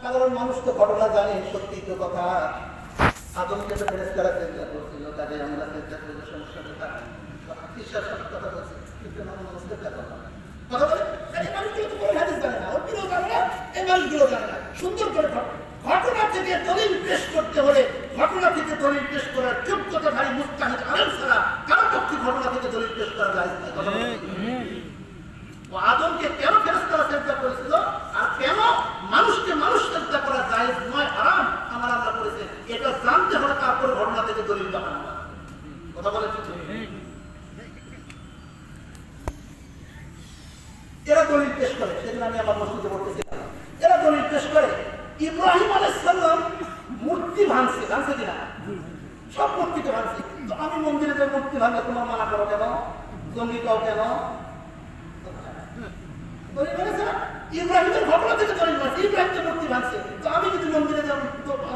সাধারণ মানুষ তো ঘটনা জানে, সত্যি তো কথা। আদমকে তো ফেরেশতারা চিন্তা করছিল, তাকে আমরা চিন্তা করলে সমস্যা কোথায়? বিশ্বাস কথা বলছে, কিন্তু মানুষ চিন্তা করলাম কথা বলে এই মানুষগুলো তো কোনো হাদিস জানে না, ওগুলো জানে না, এই মানুষগুলো জানে না। সুন্দর করে ঘটনা থেকে দলিল পেশ করতে হলে ঘটনা থেকে দলিল পেশ করার যোগ্যতা ভারী মুস্তাহিদ আলেম ছাড়া কারো পক্ষে ঘটনা থেকে দলিল পেশ করা যায় না। আদমকে কেন ফেরেশতারা চিন্তা করেছিল আর কেন মানুষকে মানুষ চিন্তা করা জায়েজ নয়, হারাম আমার আল্লাহ করেছে, এটা জানতে হলে তারপরে ঘটনা থেকে দলিল দেখানো কথা বলে ঠিক। এরা দলিল পেশ করে, সেদিন আমি আমার মসজিদে বলতেছিলাম, এরা দলিল পেশ করে ইব্রাহিম আলাইহিস সালাম মূর্তি ভাঙছে কিনা? সব মূর্তিকে ভাঙছে। তো আমি মন্দিরে যে মূর্তি ভাঙলে তোমার মানা করো কেন? জঙ্গিটাও কেন? ইব্রাহিমের ঘটনা থেকে দলিল ভাঙছে, ইব্রাহিম তো মূর্তি ভাঙছে, তো আমি যদি মন্দিরে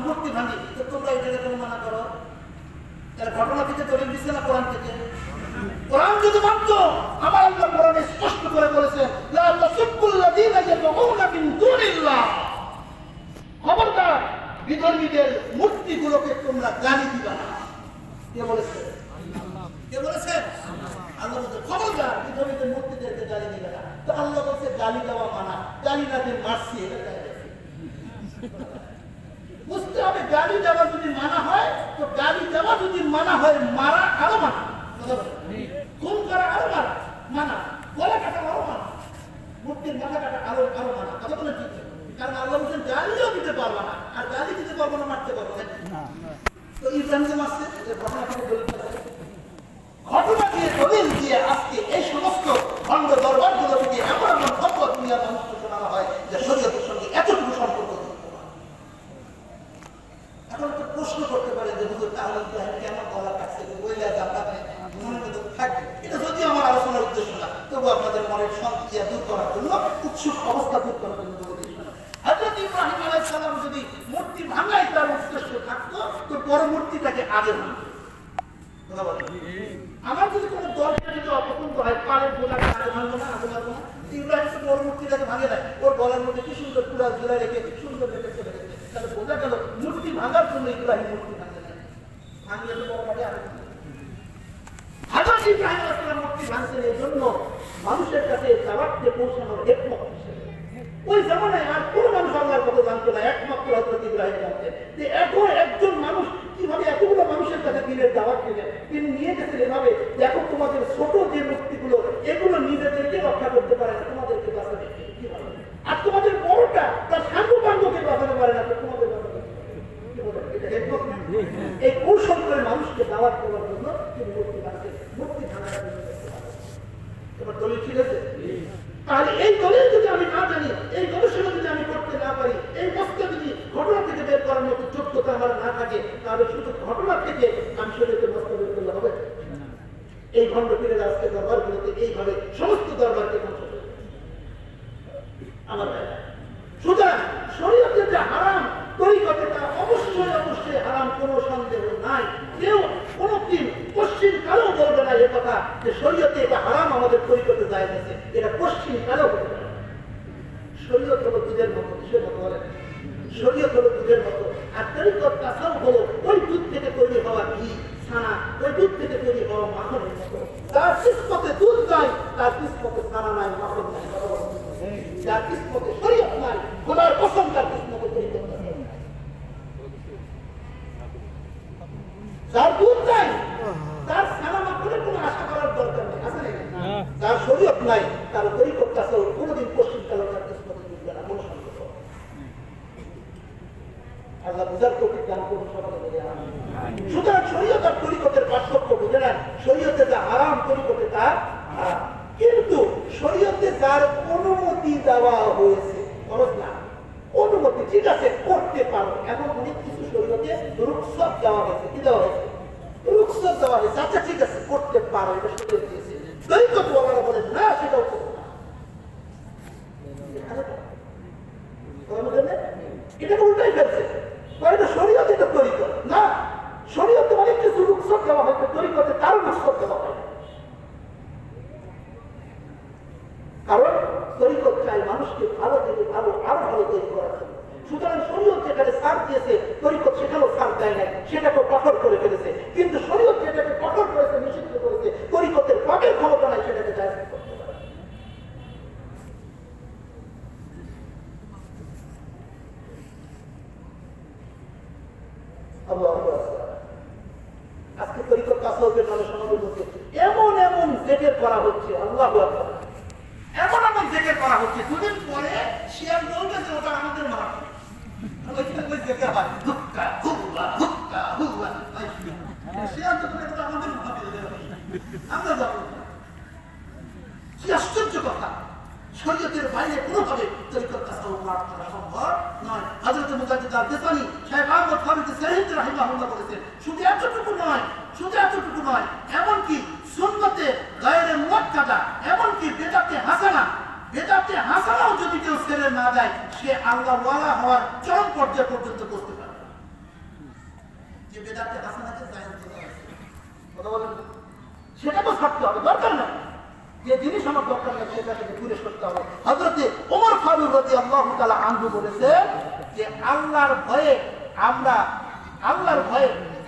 মূর্তি ভাঙি তো তোমরা এটাকে কেন মানা করো? তার ঘটনা থেকে দলিল দিচ্ছে না কোরআন থেকে? কোরআন যদি মানতো, আমার আল্লাহ কোরআনে স্পষ্ট করে বলেছেন লা তাসুবুল্লাযীনা ইয়াদউনা মিন দুনিল্লাহ, খবরদার বিধর্মীদের মূর্তিগুলোকে তোমরা গালি দিবা না। কে বলেছে? কে বলেছে? আল্লাহ বলছে খবরদার বিধর্মীদের মূর্তিদেরকে গালি দিবে না। তো আল্লাহ বলছে গালি দেওয়া মানা, গালি না দিয়ে মারছি, এটা বুঝতে হবে। গালি দেওয়া যদি মানা হয় তো গালি দেওয়া যদি মানা হয়, মারা আরো মানা, খুন করা আরো মানা, গলা কাটা আরো মানা, মূর্তির মাথা কাটা আরো মানা, কথা বলে ঠিক। কারণ আল্লাহ বলছেন গালিও দিতে পারবো না, আর গালি দিতে পারবো না, মারতে পারবো না। তো ইব্রাহিম মারছে, ঘটনা থেকে দলিল ঘটনা দিয়ে দলিল দিয়ে আজকে এই সমস্ত ভণ্ড দরবারগুলো থেকে এমন এমন ফতোয়া দুনিয়ার মানুষকে শোনানো হয় যে শরীয়তের সঙ্গে এতটুকু সম্পর্ক। এখন তো প্রশ্ন করতে পারে যে হুজুর তাহলে ইব্রাহিম কেন গলা কাটছে, বইলে জান্নাতে মনের মধ্যে থাকবে। এটা যদিও আমার আলোচনার উদ্দেশ্য না, তবু আপনাদের মনের সংখ্যা দূর করার জন্য, উৎসুক অবস্থা দূর করার জন্য হযরত ইব্রাহিম আলাইহিস সালাম যদি মূর্তি ভাঙাই তার উদ্দেশ্য থাকতো, তো বড় মূর্তিটাকে আগে ভাঙতো। আমার যদি কোনো দলকে যদি অপছন্দ হয়, পালের বোঝাকে আগে ভাঙবো না, আগে ভাঙবো না। ইব্রাহিম তো বড় মূর্তিটাকে ভাঙে দেয়, ওর গলার মধ্যে কি সুন্দর পুরা জোড়া রেখে সুন্দর রেখে চলে গেছে। তাহলে বোঝা গেল মূর্তি ভাঙার জন্য ইব্রাহিম মূর্তি ভাঙে দেয়, ভাঙলে তো বড় ভাগে আগে হযরত ইব্রাহিম আলাইহিস সালাম মূর্তি ভাঙছেন এই জন্য মানুষের কাছে দাওয়াতকে পৌঁছানোর একমত হিসেবে। ওই জামানায় আর কোন মানুষ আল্লাহর কথা জানতো না, একমাত্র হযরত ইব্রাহিম জানতেন। যে এখন একজন মানুষ কিভাবে এতগুলো মানুষের কাছে দিনের দাওয়াত দিলেন, তিনি নিয়ে গেছেন এভাবে, দেখো তোমাদের ছোট যে মূর্তিগুলো, এগুলো নিজেদেরকে রক্ষা করতে পারে না, তোমাদেরকে বাঁচাবে কিভাবে? আর তোমাদের বড়টা তার সাঙ্গু পাঙ্গকে বাঁচাতে পারে না, তো তোমাদের বাঁচাবে এই কৌশল করে মানুষকে দাওয়াত দেওয়ার জন্য তিনি মূর্তি বানাতে, মূর্তি ভাঙার জন্য তোমার দলিল ঠিক আছে। তাহলে এই দলিল যদি আমি না জানি, এই গবেষণা যদি আমি করতে না পারি, এই বস্তা যদি ঘটনা থেকে বের করার মতো যোগ্যতা আমার না থাকে, তাহলে শুধু ঘটনা থেকে আমি শরীয়তের বস্তা বের করলে হবে। এই ভণ্ড পীরের আজকে দরবারগুলোতে এইভাবে সমস্ত দরবারকে ধ্বংস করে আমার ভাই। সুতরাং শরীয়তের যে হারাম তরিকতে তা অবশ্যই হারাম, কোনো সন্দেহ নাই। কেউ কোনদিন পশ্চিম কালেও বলবে না এ কথা যে শরীয়তে এটা হারাম, আমাদের তরিকতে জায়েজ আছে, এটা পশ্চিম কালেও বলবে না। শরীয়ত হলো দুধের মতো, কিসের মতো বলে? শরীয়ত হলো দুধের মতো, আর তরিকত তাসাউফ হলো ওই দুধ থেকে তৈরি হওয়া ঘি, ছানা, ওই দুধ থেকে তৈরি হওয়া মাখনের মতো। যার কিসমতে দুধ নাই, তার কিসমতে ছানা নাই, মাখন নাই। যার কিসমতে শরীয়ত নাই, খোদার কসম তার কিসমতে তরিকত নাই। যার দুধ নাই, তার ছানা মাখনের কোনো আশা করার দরকার নেই, আছে নাকি? যার শরীয়ত নাই, তার তরিকত তাসাউফ কোনোদিন পশ্চিম কালে তার কিসমতে দুধবে না, কোনো সন্দেহ। আল্লাহ বুঝার তৌফিক দান করুন সকলে। সুতরাং শরীয়ত আর তরিকতের পার্থক্য বুঝে নেন। শরীয়তে যা হারাম, তরিকতে তা হারাম। কিন্তু শরীয়তে যার অনুমতি দেওয়া হয়েছে, খরচ না, অনুমতি ঠিক আছে করতে পারো, এমন অনেক কিছু শরীয়তে রুখসত দেওয়া হয়েছে। কি দেওয়া হয়েছে? রুখসত দেওয়া হয়েছে। আচ্ছা ঠিক আছে করতে পারো, এটা শরীয়ত দিয়েছে। তরিকত ওয়ালারা বলে না, সেটাও করতে না, এটা উল্টাই ফেলছে। এটা শরীয়ত, এটা তরিকত না। শরীয়তে অনেক কিছু রুখসত দেওয়া হয়েছে, তরিকতে তারও রুখসত দেওয়া হয়। কারণ তরিকত চাই মানুষকে ভালো থেকে ভালো, আরো ভালো তৈরি করার জন্য। সুতরাং যেখানে ছাড় দিয়েছে তরিকত সেখানেও ছাড় দেয় নাই, সেটাকে কঠোর করে ফেলেছে। কিন্তু শরীয়ত যেটাকে কঠোর করেছে, নিষিদ্ধ করেছে, তরিকতের পাপের ক্ষমতা নাই সেটাকে জায়েজ করতে পারে। আজকে তরিকত তাসাউফের নামে সমাজের মধ্যে এমন এমন জেকের করা হচ্ছে, আল্লাহু আকবার, এমন এমন জেকের করা হচ্ছে, দুদিন পরে শিয়ার বলবে যে ওটা আমাদের মারা হবে। ওই জেকের হয় হুক্কা হুক্কা হুক্কা হুক্কা, শিয়ার তো এটা আমাদের মারা হবে, আমরা যাবো। কি আশ্চর্য কথা! শরীয়তের বাইরে কোনোভাবে তরিকত তাসাউফ লাভ করা সম্ভব নয়। হযরত মুজাদ্দিদ আল-গিফারি শাইখ আহমদ খালিদ সাইয়্যিদ রাহিমাহুল্লাহ বলেছেন, শুধু এতটুকু নয়, এমনকি সুন্নতে গায়রে মুআক্কাদা, এমনকি বেদাতে হাসানাও যদি কেউ ছেড়ে না দেয়, সে আল্লাহ ওয়ালা হওয়ার চরম পর্যায়ে পর্যন্ত পৌঁছতে পারে। যে বেদাতে হাসানাকে জায়েজ করা হয়েছে, কথা বলেন, সেটা তো থাকতে হবে, দরকার নাই। যে জিনিস আমার দরকার নেই সেটাকে দূরে সরতে হবে। হযরত ওমর ফারুক রাদিয়াল্লাহু তাআলা আনহু বলেছেন যে আল্লাহর ভয়ে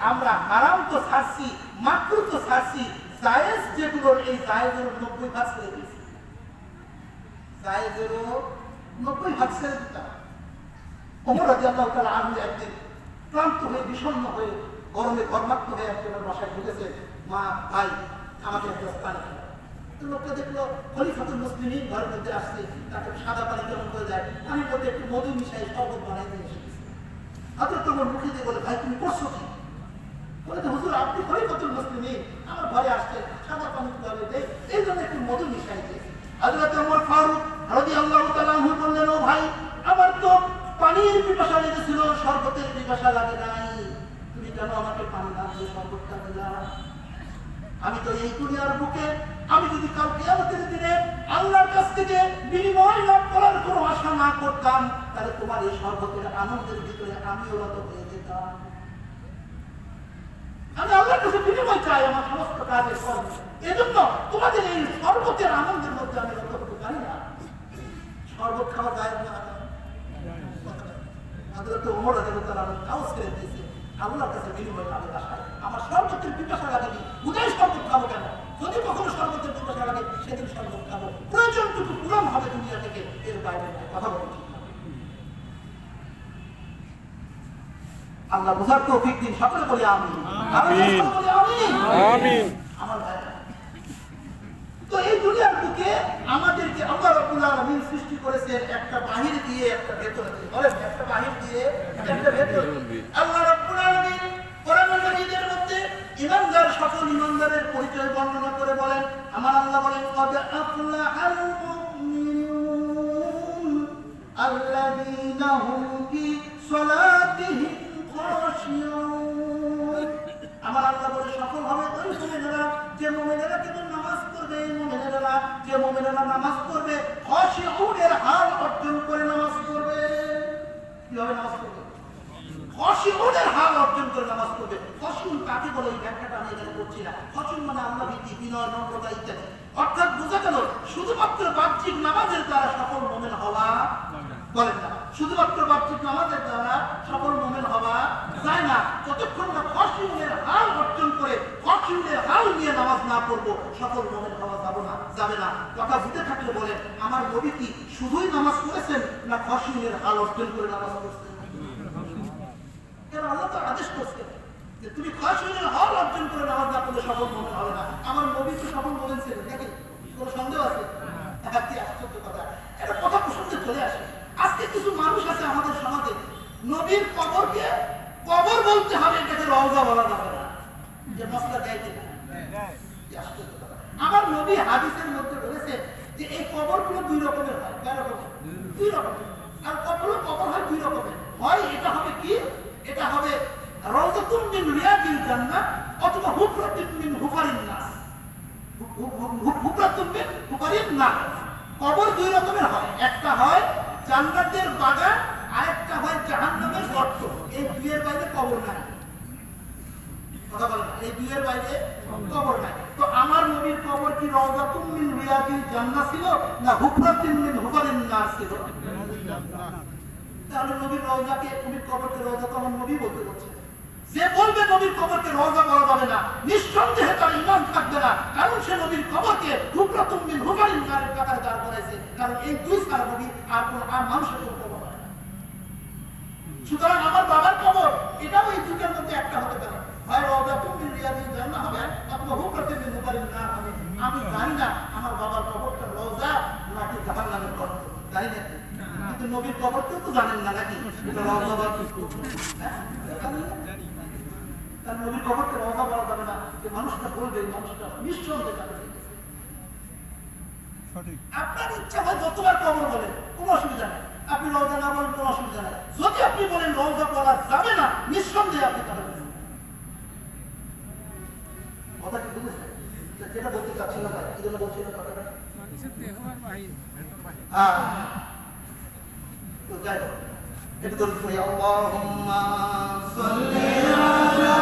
আমরা হারাম তো ছাড়ছি, মাকরুহ তো ছাড়ছি, জায়েজ যেগুলোর এই জায়েজের 90% ছেড়ে দিয়েছি, জায়েজের 90% ছেড়ে দিতাম। ওমর রাদিয়াল্লাহু তাআলা আনহু একদিন ক্লান্ত হয়ে বিষণ্ণ হয়ে গরমে ঘর্মাক্ত হয়ে একজনের বাসায় ঢুকেছে, মা ভাই আমাকে একটা পানি। লোকটা দেখলো খলিফাতুল মুসলিমিন ঘরের মধ্যে আসছে, তাকে সাদা পানি কেমন করে যায়, পানির মধ্যে একটু মধু মিশাই শরবত বানাই দিয়ে এসেছে। হযরত ওমর মুখে দিয়ে বলে, ভাই তুমি করছো কি? বলে যে হুজুর আপনি খলিফাতুল মুসলিমিন, আমার ঘরে আসছে, সাদা পানি করে দেয়, এই জন্য একটু মধু মিশাই দিয়েছে। হযরত ওমর ফারুক রাদিয়াল্লাহু তাআলা আনহু বললেন, ও ভাই, আমার তো পানির পিপাসা লেগেছিল, শরবতের পিপাসা লাগে নাই, তুমি কেন আমাকে পানি না দিয়ে শরবতটা দিলা? আমি তো এই দুনিয়ার বুকে আমি যদি কাল কিয়ামতের দিনে আল্লাহর কাছ থেকে বিনিময় লাভ করার কোনো আশা না করতাম, তাহলে তোমার এই শরবতের আনন্দের ভিতরে আমিও রত হয়ে যেতাম। আমি আল্লাহর কাছে বিনিময় চাই আমার সমস্ত কাজের ফল, এজন্য তোমাদের এই শরবতের আনন্দের মধ্যে আমি রত হতে পারি না। শরবত খাওয়া যায় না, হযরত ওমর রাদিয়াল্লাহু তাআলা তাও ছেড়ে দিয়েছে আল্লাহর কাছে বিনিময় লাভের আশায়। আমার শরবতের পিপাসা লাগেনি, উদয় শরবত খাবো কেন? যদি কখনো শরবতের পিপাসা লাগে সেদিন শরবত খাবো, প্রয়োজনটুকু পূরণ হবে দুনিয়া থেকে, এর বাইরে কথা বলছি। আল্লাহ বুঝার তৌফিক দিন, সকলে বলি আমিন। আমিন। আমার ভাইরা, তো এই দুনিয়ার বুকে আমাদেরকে আল্লাহ রাব্বুল আলামিন সৃষ্টি করেছেন একটা বাহির দিয়ে একটা ভেতর দিয়ে, বলেন একটা বাহির দিয়ে একটা ভেতর দিয়ে। আল্লাহ রাব্বুল আলামিন কোরআন মাজিদের মধ্যে ঈমানদার সকল ঈমানদারের পরিচয় বর্ণনা করে বলেন, আমার আল্লাহ বলেন, ক্বাদ আফলাহাল মুমিনুন আল্লাযীনা হুম ফি সালাতিহিম খাশিউন। আমার আল্লাহ বলে সফল হবে ওই মুমিনেরা যে মুমিনেরা কেবল নামাজ পড়বে, এই মুমিনেরা যে মুমিনেরা নামাজ পড়বে খাশিউনের হাল অর্জন করে নামাজ পড়বে। কিভাবে নামাজ পড়বে? খাশিউনের হাল অর্জন করে নামাজ পড়বে। খাশিউন কাকে বলে এই ব্যাখ্যাটা আমি এখানে করছি না। খাশিউন মানে আল্লাহ ভীতি, বিনয়, নম্রতা ইত্যাদি। অর্থাৎ বোঝা গেল শুধুমাত্র বাহ্যিক নামাজের দ্বারা সফল মুমিন হওয়া বলেন না, শুধুমাত্র বাহ্যিক নামাজের দ্বারা সফল মুমিন হওয়া যায় না। যতক্ষণ না খাশিউনের হাল অর্জন করে খাশিউনের হাল নিয়ে নামাজ না পড়বো, সফল মুমিন হওয়া যাবে না। কথা বুঝে থাকলে বলেন, আমার নবী কি শুধুই নামাজ পড়েছেন না খাশিউনের হাল অর্জন করে নামাজ পড়ছেন? কেন আল্লাহ তো আদেশ করছেন যে তুমি খাশিউনের হাল অর্জন করে নামাজ না পড়লে সফল মুমিন হবে না। আমার নবী তো সফল মুমিন ছিলেন, দেখেন কোনো সন্দেহ আছে? কি আশ্চর্য কথা! এটা কথা প্রসঙ্গে চলে আসে। আজকে কিছু মানুষ আছে আমাদের সমাজে, নবীর কবরকে কবর বলতে হবে, এটাকে রওজা বলা যাবে না, যে মসলা দেয় কিনা। আমার নবী হাদিসের মধ্যে বলেছে যে এই কবরগুলো দুই রকমের হয়। কয় রকমের? দুই রকমের। আর কবর হয় দুই রকমের, হয় এটা হবে কি, এটা হবে রাউযাতুম মিন রিয়াদিল জান্নাহ অথবা হুফরাতুম মিন হুফারিন নাস। হুফরাতুম মিন হুফারিন নাস কবর দুই রকমের হয়, একটা হয় জান্নাতের বাগান, আরেকটা হয় জাহান্নামের গর্ত। এই দুইয়ের বাইরে কবর নাই। কথা বলেন, এই দুইয়ের বাইরে কবর নাই। তো আমার নবীর কবর কি রাউযাতুম মিন রিয়াদিল জান্নাহ ছিল না হুফরাতুম মিন হুফারিন নাস ছিল? তাহলে নবীর রওজাকে, নবীর কবরকে রওজা তো আমার নবী বলতে বলছে। যে বলবে নবীর কবরকে রওজা বলা যাবে না, নিঃসন্দেহে তার ঈমান থাকবে না, কারণ সে নবীর কবরকে হুকরাতুম মিন হুকারিন নারের কাতারে দাঁড় করাইছে। কারণ এই দুই ছাড়া নবী আর কোন মানুষের কোনো কবর হয় না। সুতরাং আমার বাবার কবর এটাও এই যুগের মধ্যে একটা হতে পারে, হয় রওজাতুম মিন রিয়াদিল জান্নাহ হবে অথবা হুকরাতুম মিন হুকারিন নার হবে। আমি জানি না আমার বাবার কবরটা রওজা নাকি জাহান্নামের গর্ত, জানি না। কিন্তু নবীর কবরটা তো জানেন না নাকি, এটা রওজা বা তার নবীর কবরকে রওজা বলা যাবে না। যে মানুষটা বলবে, মানুষটা নিঃসন্দেহে যাবে। আপনার ইচ্ছা হয় যতবার কবর বলেন, কোনো অসুবিধা নেই। আপনি রওজা না বলেন, কোনো অসুবিধা নেই। যদি আপনি বলেন রওজা বলা যাবে না, নিঃসন্দেহে আপনি তাহলে কথা কি বুঝেছেন? যেটা বলতে চাচ্ছি না, কি জন্য বলছি না কথাটা? তো যাই হোক, এটা তো আল্লাহুম্মা সাল্লি আলা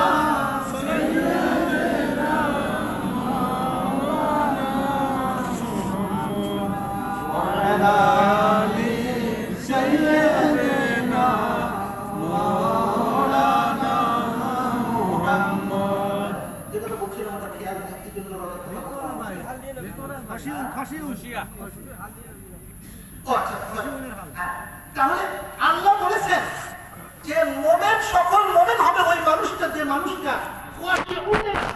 তাহলে আল্লাহ বলেছেন যে মোমেন, সকল মোমেন হবে ওই মানুষটা যে মানুষটা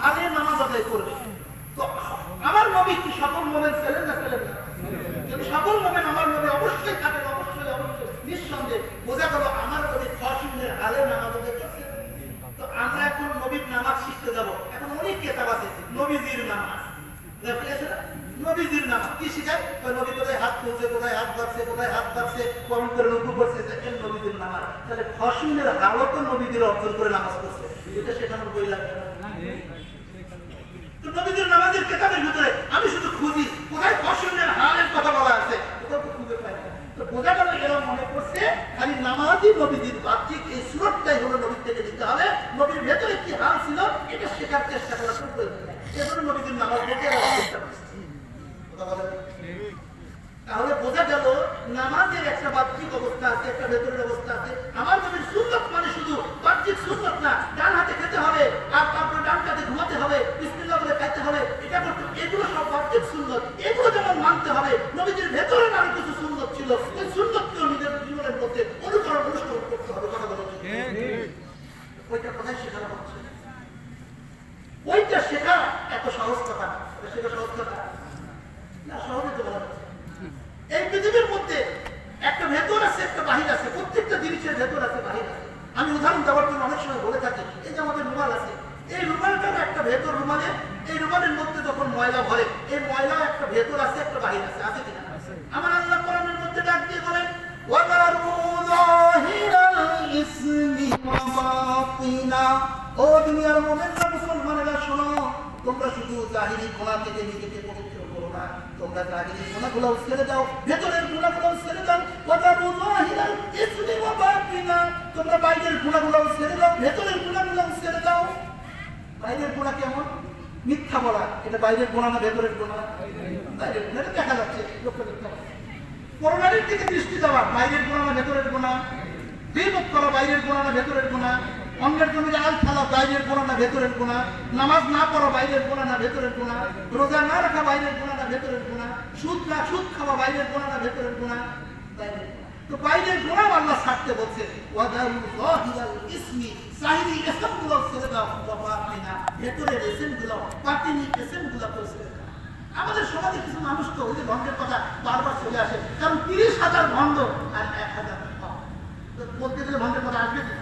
আলের নামাজ আদায় করবে। তো আমার নবী কি সকল মোমেন ছিলেন না ছিলেন না? যদি সকল মোমেন আমার নবী অবশ্যই থাকেন, অবশ্যই অবশ্যই নিঃসন্দেহে বোঝা গেল আমার নবী খাশিনের আলের নামাজ আদায় করছে। তো আমরা এখন নবীর নামাজ শিখতে যাব। এখন অনেক কেতাব আছে নবীজির নামাজ, নবীজির নামাজ কি শিখায়? নবী কোথায় হাত তুলছে, কোথায় হাত বাড়ছে, কোথায় হাত বাড়ছে, কমন করে রুকু করছে, নবীজির নামাজ। তাহলে খাশিনের হালত নবীজির অর্জন করে নামাজ করছে, এটা শেখানোর বই লাগবে না। তো নবীজির নামাজের কেতাবের ভিতরে আমি শুধু খুঁজি কোথায় খাশিনের হালের কথা বলা আছে, কোথাও তো খুঁজে পাই না। তো বোঝা গেল এরা মনে করছে খালি নামাজই নবীজির বাহ্যিক, এই সুরতটাই হলো নবীর থেকে নিতে হবে। নবীর ভেতরে কি হাল ছিল এটা শেখার চেষ্টা করা শুরু করে দিতে, এজন্য নবীজির নামাজ বলতে চেষ্টা করছে। তাহলে বোঝা গেল নামাজের একটা বাহ্যিক অবস্থা আছে, একটা ভেতরের অবস্থা আছে। আমার নবীর সুন্নাত মানে শুধু বাহ্যিক সুন্নাত না, ডান হাতে খেতে হবে আর তারপর ডান হাতে ঘুমাতে হবে, বিসমিল্লাহ বলে খাইতে হবে, এটা করতে, এগুলো সব বাহ্যিক সুন্নাত। এগুলো যেমন মানতে হবে, নবীজির ভেতরে আরো কিছু সুন্নাত ছিল, ওই সুন্নাতকেও নিজের জীবনের মধ্যে অনুসরণ করতে হবে। কথা বলা ওইটা কোথায় শেখানো হচ্ছে? ওইটা শেখা এত সহজ কথা না, শেখা সহজ কথা না, সহজে তো বলা হচ্ছে। এই পৃথিবীর মধ্যে একটা ভেতর আছে, একটা বাহির আছে, প্রত্যেকটা জিনিসের ভেতর আছে, বাহির আছে। আমি উদাহরণ দেওয়ার জন্য অনেক সময় বলে থাকি, এই যে আমাদের রুমাল আছে, এই রুমালটার একটা ভেতর, রুমালে এই রুমালের মধ্যে যখন ময়লা ভরে, এই ময়লা একটা ভেতর আছে, একটা বাহির আছে, আছে কিনা? আমার আল্লাহ কোরআনের মধ্যে ডাক দিয়ে বলেন ও দুনিয়ার মুমিনরা, মুসলমানেরা শোনো, তোমরা শুধু জাহিরি গুনাহ থেকে নিজেকে পবিত্র করো না, তোমরা জাহিরি গুনাহগুলো ছেড়ে দাও, ভেতরের গুনাহগুলো ছেড়ে দাও। তোমরা বাইরের গুনাহগুলো ছেড়ে দাও, ভেতরের গুনাহগুলো ছেড়ে দাও। বাইরের গুনাহ কেমন? মিথ্যা বলা, এটা বাইরের গুনাহ না ভেতরের গুনাহ? বাইরের গুনাহ, এটা দেখা যাচ্ছে, লোকটা মিথ্যা বলে। পরনারীর দিকে দৃষ্টি দেওয়া, বাইরের গুনাহ না ভেতরের গুনাহ? গীবত করা, বাইরের গুনাহ না ভেতরের গুনাহ? অন্যের জমিতে আল খেলা, বাইরের গুনাহ না ভেতরের গুনাহ? নামাজ না পড়া, বাইরের গুনাহ না ভেতরের গুনাহ? রোজা না রাখা, বাইরের গুনাহ না ভেতরের গুনাহ? সুদ খাওয়া, বাইরের গুনাহ না ভেতরের গুনাহ? বাইরের গুনাহ। তো বাইরের গুনাহ আল্লাহ ছাড়তে বলছে, ওয়াদারু যাহিরাল ইসমি, জাহিরি ইসমগুলো ছেড়ে দাও, বাতিনা, ভেতরের ইসমগুলো, বাতিনি ইসমগুলো ছেড়ে দাও। আমাদের সমাজে কিছু মানুষ তো ওই যে ভণ্ডের কথা বারবার চলে আসে, কারণ 30,000 ভণ্ড আর 1,000 বলতে গেলে ভণ্ডের কথা আসবে না।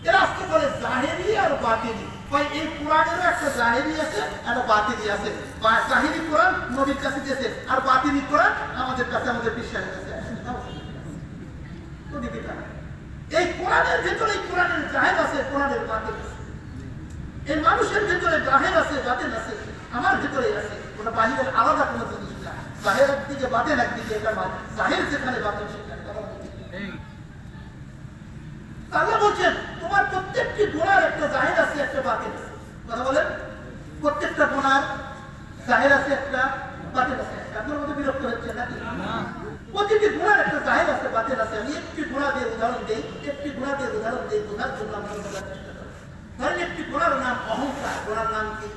এরা আজকে বলে জাহেরি আর বাতিনি, এই কোরআনেরও একটা জাহেরি আছে, একটা বাতিনি আছে। জাহেরি কোরআন নবীর কাছে গেছে, আর বাতিনি কোরআন আমাদের কাছে, আমাদের বিশ্বাসের কাছে আসে। এই কোরআনের ভেতরে কোরআনের জাহের আছে, কোরআনের বাতিন আছে। এই মানুষের ভেতরে জাহের আছে, বাতিন আছে, আমার ভেতরে আছে। ওটা বাহিরের আলাদা কোনো জিনিস না, জাহের একদিকে বাতিন একদিকে, এটা জাহের যেখানে বাতিন সেখানে। আল্লাহ বলছেন তোমার প্রত্যেকটি গুনার একটা জাহির আছে, একটা বাতিন আছে। কথা বলেন, প্রত্যেকটা গুনার জাহির আছে, একটা বাতিন আছে। আপনার মধ্যে বিরক্ত হচ্ছে নাকি? প্রতিটি গুনার একটা জাহির আছে, বাতিন আছে। আমি একটি গুনাহ দিয়ে উদাহরণ দেই, একটি গুণা দিয়ে উদাহরণ দেই, বোঝার জন্য আমরা বোঝার চেষ্টা করি। ধরেন একটি গুণার নাম অহংকার। গুণার নাম কি?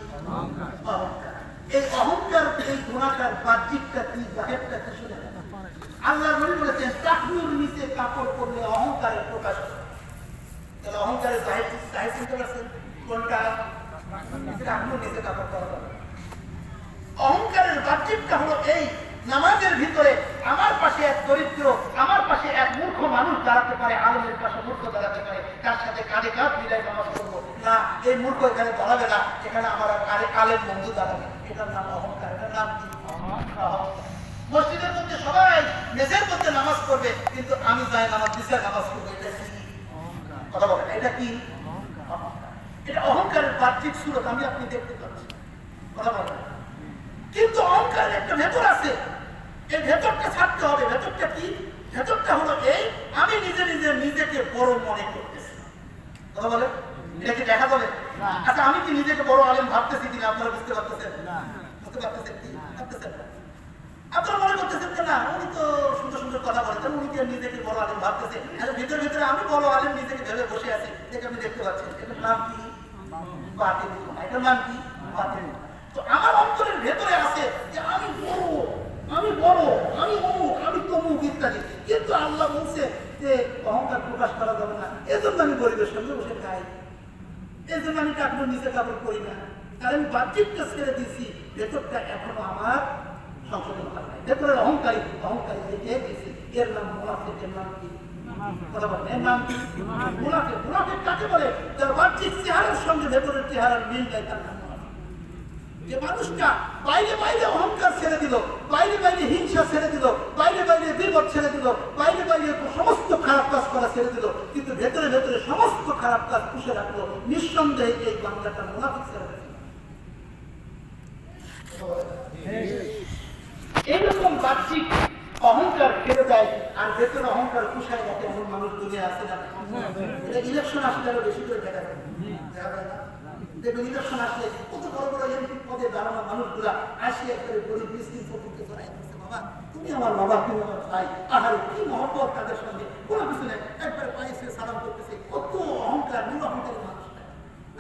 অহংকার। এই অহংকার, এই গুণাটার বাহ্যিকটা কি, বাহিরটা কি শুনে আল্লাহ নবী বলেছেন, টাকনুর নিচে কাপড় পরলে অহংকারের প্রকাশ হয়। তাহলে অহংকারের বাহির চিনতে পারছেন কোনটা? টাকনুর নিচে কাপড় পরা যাবে। অহংকারের বাহ্যিকটা হলো এই, নামাজের ভিতরে আমার পাশে এক দরিদ্র, আমার পাশে এক মূর্খ মানুষ দাঁড়াতে পারে, আলেমের পাশে মূর্খ দাঁড়াতে পারে, তার সাথে কাঁধে কাঁধ মিলাই নামাজ পড়বো না, এই মূর্খ এখানে দাঁড়াবে না, এখানে আমার আলেম বন্ধু দাঁড়াবে। এটার নাম অহংকার। এটার নাম কি? মসজিদের মধ্যে সবাই মেঝের মধ্যে নামাজ পড়বে, কিন্তু আমি যাই নামাজ দিশা নামাজ পড়বো। এটা কি? কথা বলেন, এটা কি? এটা অহংকারের বাহ্যিক সুরত আমি আপনি দেখতে পাচ্ছি। কথা বলেন, কিন্তু অহংকারের একটা ভেতর আছে, এই ভেতরটা ছাড়তে হবে। ভেতরটা কি? ভেতরটা হলো এই, আমি নিজেকে বড় মনে করতেছি। কথা বলে, এটা কি দেখা যাবে? আচ্ছা, আমি কি নিজেকে বড় আলেম ভাবতেছি কিনা আপনারা বুঝতে পারতেছেন? বুঝতে পারতেছেন কি? ভাবতেছেন না। আপনারা মনে করতেছেন যে না, উনি তো সুন্দর সুন্দর কথা বলেছেন, উনি কি নিজেকে বড় আলেম ভাবতেছে? ভিতরে ভিতরে আমি বড় আলেম নিজেকে ভেবে বসে আছি, দেখে আপনি দেখতে পাচ্ছেন। এটার নাম কি? বাতিল। এটার নাম কি? বাতিল। তো আমার অন্তরের ভেতরে আছে যে আমি বড়, আমি বড়, আমি অমুক, আমি তমুক ইত্যাদি, কিন্তু আল্লাহ বলছে যে অহংকার প্রকাশ করা যাবে না। এজন্য আমি গরিবের সঙ্গে বসে খাই, এজন্য আমি কাপড় নিচে কাপড় করি না। তাহলে আমি বাহ্যিকটা ছেড়ে দিচ্ছি, ভেতরটা এখনো আমার সংশোধন হয় নাই। ভেতরের অহংকারী যে দিয়েছি, এর নাম মুনাফিক। এর নাম কি? কথা বলেন, এর নাম কি? মুনাফিক। মুনাফিক কাকে বলে? যার বাহ্যিক চেহারার সঙ্গে ভেতরের চেহারার মিল যায়, তার নাম মুনাফিক। যে মানুষটা বাইরে বাইরে অহংকার ছেড়ে দিল, বাইরে বাইরে হিংসা ছেড়ে দিল, বাইরে বাইরে বিপদ ছেড়ে দিল, বাইরে বাইরে সমস্ত খারাপ কাজ করা ছেড়ে দিল, কিন্তু ভেতরে ভেতরে সমস্ত খারাপ কাজ পুষে রাখলো, নিঃসন্দেহে এই বাংলাটা মুনাফিক ছেড়ে দিল। এইরকম বাহ্যিক অহংকার ফেলে দেয় আর ভেতরে অহংকার পুষায় রাখে এমন মানুষ দুনিয়া আছে না? এটা ইলেকশন আসলে আরো বেশি করে দেখা যায়। দেখা যায় না? দেখবেন ইলেকশন আসলে কত বড় বড় এমপি পদে দাঁড়ানো মানুষগুলা আসিয়া করে গরিব মিসকিন ফকিরকে জড়াই দিচ্ছে, বাবা তুমি আমার বাবা, তুমি আমার ভাই, আহারে কি মহব্বত তাদের সঙ্গে, কোনো কিছু নেই, একবারে পায়ে শুয়ে সালাম করতেছে। কত অহংকার, অহংকারী মানুষটা।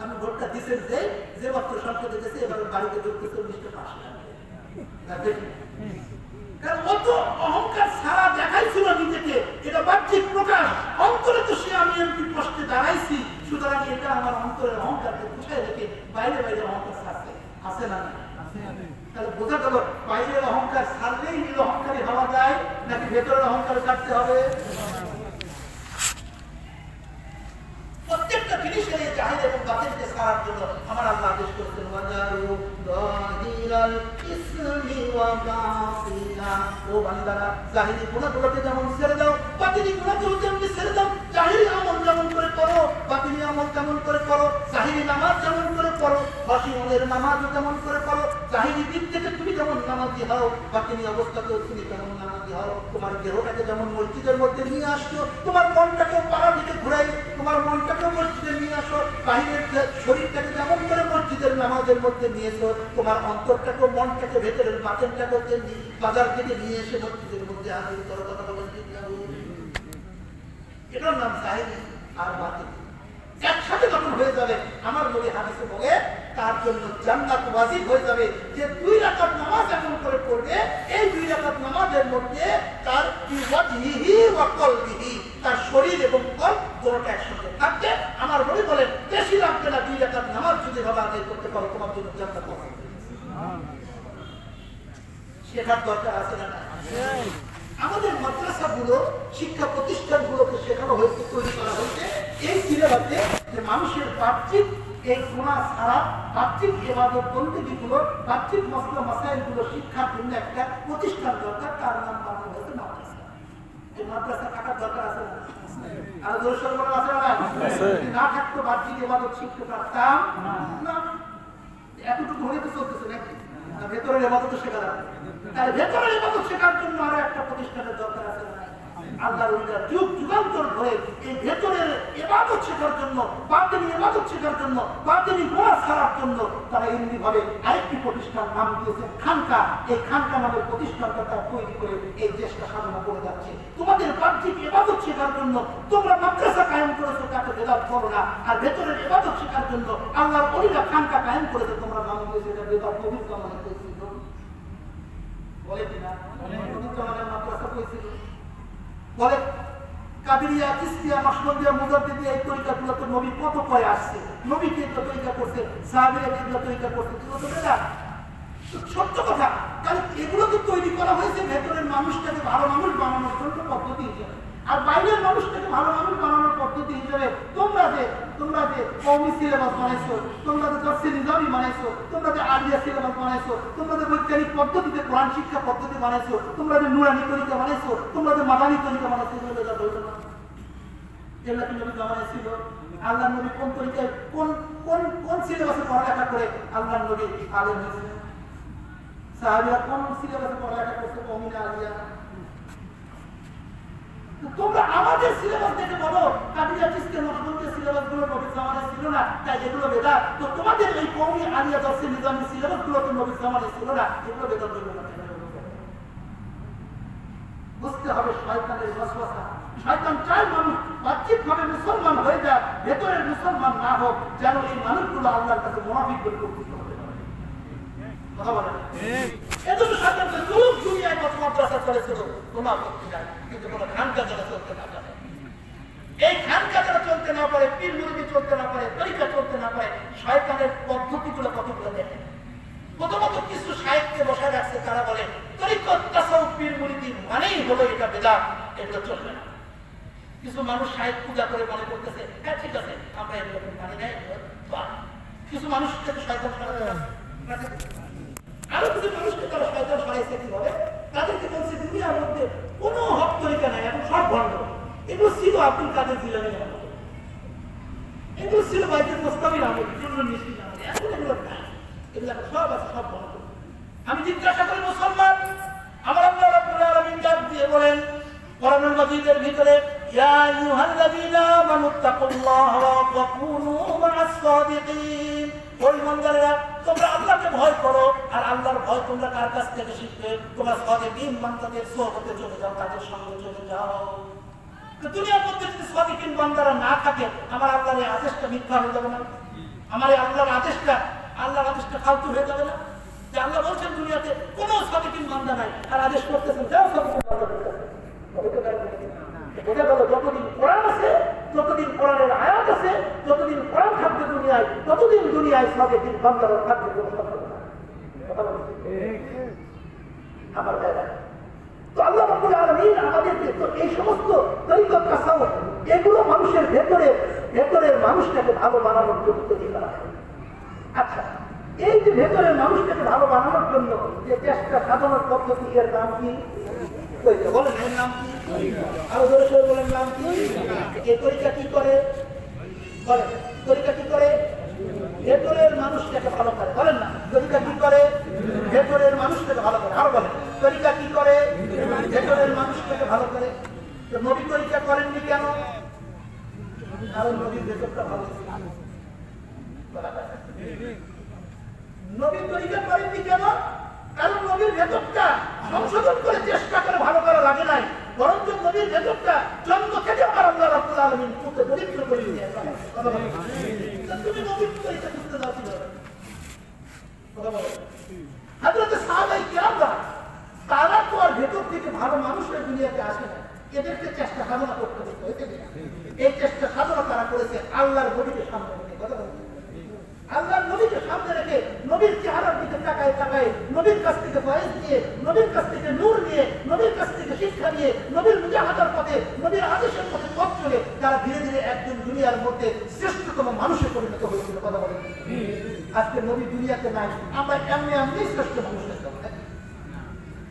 আমি ভোটটা দিচ্ছেন যে মাত্র সংসদে গেছে, এবার বাড়িতে ঢুকতেছে 19টা পাশ। কারণ অত অহংকার সারা দেখাইছিল নিজেকে, এটা বাহ্যিক প্রকাশ। অন্তরে তো সে আমি এমপি পোস্টে দাঁড়াইছি, সুতরাং এটা আমার অন্তরের অহংকারকে পুষায় রেখে বাইরে বাইরে অহংকার ছাড়ছে। আছে না? তাহলে বোঝা গেল, বাইরের অহংকার ছাড়লেই নিজ অহংকারী হওয়া যায়, নাকি ভেতরের অহংকার ছাড়তে হবে? প্রত্যেকটা জিনিসের এই জাহির এবং বাতিলকে ছাড়ার জন্য আমার আল্লাহ আদেশ করতেন, ও বান্দারা জাহিরি গুনাহগুলোকে যেমন ছেড়ে দাও, বাতিনি গুনাহগুলো তেমনি ছেড়ে দাও। জাহিরি আমল যেমন করে করো, বাতিনি আমল তেমন করে করো। জাহিরি নামাজ যেমন করে করো, বাতিনের নামাজও তেমন করে করো। জাহিরি দিক থেকে তুমি যেমন নামাজি হও, বাতিনি অবস্থাতেও তুমি তেমন নামাজি হও। তোমার দেহটাকে যেমন মসজিদের মধ্যে নিয়ে আসছো, তোমার মনটাকে পাড়া দিকে ঘুরাই, তোমার মনটাকে মসজিদে নিয়ে আসো। বাহিরের শরীরটাকে যেমন করে মসজিদের নামাজের মধ্যে নিয়েছো, তোমার অন্তরটাকে, মনটাকে, ভেতরের বাতেনটাকে বাজার থেকে নিয়ে এসে মসজিদের মধ্যে হাজির করো। কথা বলেন ঠিক না? এটার নাম জাহিরি আর বাতিল একসাথে যখন হয়ে যাবে, আমার নবী হাদিসে বলে তার জন্য জান্নাত ওয়াজিব হয়ে যাবে। যে 2 রাকাত নামাজ এমন করে পড়বে, এই 2 রাকাত নামাজের মধ্যে তার ওয়াজহিহি ওয়া কলবিহি, তার শরীর এবং কলব দুটোটা একসঙ্গে থাকবে। আমার নবী বলেন বেশি লাগবে না, 2 রাকাত নামাজ যদি ভাবে আদায় করতে পারো, তোমার জন্য জান্নাত ওয়াজিব। শেখার দরকার আছে না? আমাদের মাদ্রাসাগুলো, শিক্ষা প্রতিষ্ঠানগুলোকে শেখানো হয়েছে, তৈরি করা হয়েছে এই সিলেবাসে যে মানুষের বাহ্যিক এই গুনাহ ছাড়া, বাহ্যিক ইবাদত বন্দেগীগুলো, বাহ্যিক মাসলা মাসাইলগুলো শিক্ষার জন্য একটা প্রতিষ্ঠান দরকার। তার নাম বানানো হয়েছে মাদ্রাসা। এই মাদ্রাসা থাকার দরকার আছে না? আর দর্শক বলা আছে না? না থাকতো বাহ্যিক ইবাদত শিখতে পারতাম না। এতটুকু হলে তো চলতেছে নাকি? ভেতরের ইবাদত শেখা যাবে। তাহলে ভেতরের ইবাদত শেখার জন্য আরো একটা প্রতিষ্ঠানের দরকার আছে না? আল্লাহর ওলিরা যুগ যুগান্তর ধরে এই ভেতরের ইবাদত শেখার জন্য, বাতিনি ইবাদত শেখার জন্য, বাতিনি গোনা ছাড়ার জন্য তারা এমনি ভাবে আরেকটি প্রতিষ্ঠান নাম দিয়েছে খানকা। এই খানকা নামের প্রতিষ্ঠানটা তারা তৈরি করে এই দেশটা সাধনা করে যাচ্ছে। তোমাদের বাহ্যিক ইবাদত শেখার জন্য তোমরা মাদ্রাসা কায়েম করেছো, তাকে বেদাত করো না। আর ভেতরের ইবাদত শেখার জন্য আল্লাহর ওলিরা খানকা কায়েম করেছে, তোমরা নাম দিয়েছে এটা বেদাত। নবীর জামানে করেছিল, বলে কিনা? নবীর জামানে মাদ্রাসা করেছিল, বলে কাদেরিয়া, চিশতিয়া, নকশবন্দিয়া, মুজাদ্দিদিয়া এই তরিকাগুলো তো নবী কত কয়ে আসছে। নবী কে তো তরিকা করছে, সাহাবীরা কে তরিকা করছে, এগুলো তো বেদাত। সত্য কথা। কারণ এগুলো তো তৈরি করা হয়েছে ভেতরের মানুষটাকে ভালো মানুষ বানানোর জন্য পদ্ধতি হিসেবে, আর বাইরের মানুষটাকে ভালো মানুষ বানানোর পদ্ধতি হিসেবে তোমরা যে কওমি সিলেবাস বানাইছো, তোমরা যে দর্শে নিজামি বানাইছো, তোমরা যে আলিয়া সিলেবাস বানাইছো, তোমরা যে বৈজ্ঞানিক পদ্ধতিতে কোরআন শিক্ষা পদ্ধতি বানাইছো, তোমরা যে নুরানি তরিকা বানাইছো, তোমরা যে মাদানী তরিকা বানাইছো, এগুলো বেদাত হইতো না? এগুলো কি নবী বানাইছিল? আল্লাহ নবী কোন তরিকায় কোন সিলেবাসে পড়ালেখা করে আল্লাহ নবী আলেম হয়েছিলেন? সাহাবীরা কোন সিলেবাসে পড়ালেখা করতে? কওমি না আলিয়া? তোমরা আমাদের সিলেবাস দেখে বলো কাদিয়া, চিশতিয়া, নকশবন্দিয়া সিলেবাস গুলো নবীর জামানায় ছিল না, তাই এগুলো বেদাত। তো তোমাদের এই কওমি আলিয়া দর্শে নিজামী সিলেবাস গুলো তো নবীর জামানায় ছিল না, এগুলো বেদাত হইল না? বুঝতে হবে শয়তানের ওয়াসওয়াসা। শয়তান চায় মানুষ বাহ্যিকভাবে মুসলমান হয়ে যায়, ভেতরের মুসলমান না হোক, যেন এই মানুষগুলো আল্লাহর কাছে মুনাফিক বলে উপস্থিত হবে। কথা বলেন এজন্য শয়তানকে জুলুম দুনিয়ায় কত মাদ্রাসা চলেছিল, তোমার করতে যায়, কিন্তু কোনো খানকা যারা চলতে না পারে, এই খানকা যারা চলতে না পারে, পীর মুরিদি চলতে না পারে, তরিকা চলতে না পারে, শয়তানের পদ্ধতিগুলো কতগুলো দেখেন। প্রথমত কিছু সাহিত্যে বসায় রাখছে, তারা বলে তরিকত, তাসাউফ, পীর মুরিদি মানেই হলো এটা বেদাত, এগুলো চলবে না। কিছু মানুষ সাহিত্য পূজা করে মনে করতেছে হ্যাঁ ঠিক আছে আমরা এগুলো মানি নাই। কিছু মানুষ থেকে শয়তান সরাতে, আরো কিছু মানুষকে তারা শয়তান সরাইছে কিভাবে? তাদেরকে বলছে দুনিয়ার মধ্যে কোনো হক তরিকা নাই, এখন সব ভণ্ড। এগুলো ছিল আব্দুল কাদের জিলানী আমল, এগুলো ছিল বাইতুল মুস্তামির আমল, জুন্নুন মিশরীর আমল, এখন এগুলো নাই, এগুলো সব আছে, সব ভণ্ড। আমি জিজ্ঞাসা করি মুসলমান, আমার আল্লাহ রাব্বুল আলামিন ডাক দিয়ে বলেন কোরআনুল মাজিদের ভিতরে, ইয়া আইয়ুহাল্লাযীনা আমানুত্তাকুল্লাহা ওয়া কুনু মা'আস সাদিকিন। ওই ইমানদারেরা তোমরা আল্লাহকে ভয় করো, আর আল্লাহর ভয় তোমরা কার কাছ থেকে শিখবে? তোমরা সাদিকিন বান্দাদের সোহবতে চলে যাও, তাদের সঙ্গে চলে যাও। তো দুনিয়ার মধ্যে যদি সাদিকিন বান্দারা না থাকে, আমার আল্লাহর এই আদেশটা মিথ্যা হয়ে যাবে না? আমার এই আল্লাহর আদেশটা ফালতু হয়ে যাবে না? যে আল্লাহ বলছেন দুনিয়াতে কোনো সাদিকিন বান্দা নাই, আর আদেশ করতেছেন যাও সাদিকিন বান্দাদের কাছে। বোঝা গেল যতদিন কোরআন আছে, যতদিন কোরআনের আয়াত আছে, যতদিন কোরআন থাকবে দুনিয়ায়, ততদিন দুনিয়ায় সাদিকিন বান্দারা থাকবে। আমার ভাইরা, তো আল্লাহ রাব্বুল আলামিন আমাদেরকে তো এই সমস্ত তরিকত, তাসাউফ এগুলো মানুষের ভেতরের মানুষটাকে ভালো বানানোর জন্য তৈরি করা হয়। আচ্ছা, এই যে ভেতরের মানুষটাকে ভালো বানানোর জন্য যে চেষ্টা সাধনার পদ্ধতি, এর নাম কি? বলেন এর নাম কি? আরো জোরে সরে বলেন নাম কি? এই তরিকা কি করে? বলেন তরিকা কি করে? ভেতরের মানুষটাকে ভালো করে। বলেন না তরিকা কি করে? ভেতরের মানুষটাকে ভালো করে। আরো বলেন তরিকা কি করে? ভেতরের মানুষটাকে ভালো করে। তো নবী তরিকা করেননি কেন? কারণ নবীর ভেতরটা ভালো ছিল। নবী তরিকা করেননি কেন? কারণ নবীর ভেতরটা সংশোধন করে চেষ্টা করে ভালো করা লাগে নাই, বরঞ্চ নবীর ভেতরটা জন্ম থেকে আমার আল্লাহ রাব্বুল আলামিন পুঁতে পবিত্র করে দিয়েছেন। তুমি নবীর তরিকা বুঝতে দাও কি করে? কথা বলো। হযরত সাহাবায়ে কিরামরা তারা তো আর ভেতর থেকে ভালো মানুষের দুনিয়াতে আসে না, এদেরকে চেষ্টা সাধনা করতে হতো। এই চেষ্টা সাধনা তারা করেছে আল্লাহর নবীকে সামনে রেখে। কথা বলো। আল্লাহর নবীকে সামনে রেখে, নবীর চেহারার দিকে তাকায় নবীর কাছ থেকে ফয়েজ নিয়ে, নবীর কাছ থেকে নূর নিয়ে, নবীর কাছ থেকে শিক্ষা নিয়ে, নবীর মুজাহাদার পথে, নবীর আদেশের পথে পথ চলে তারা ধীরে ধীরে একজন দুনিয়ার মধ্যে শ্রেষ্ঠতম মানুষে পরিণত হয়েছিল। কথা বলেন। আজকে নবী দুনিয়াতে নাই, আমরা এমনি শ্রেষ্ঠ মানুষ হয়ে যাবো।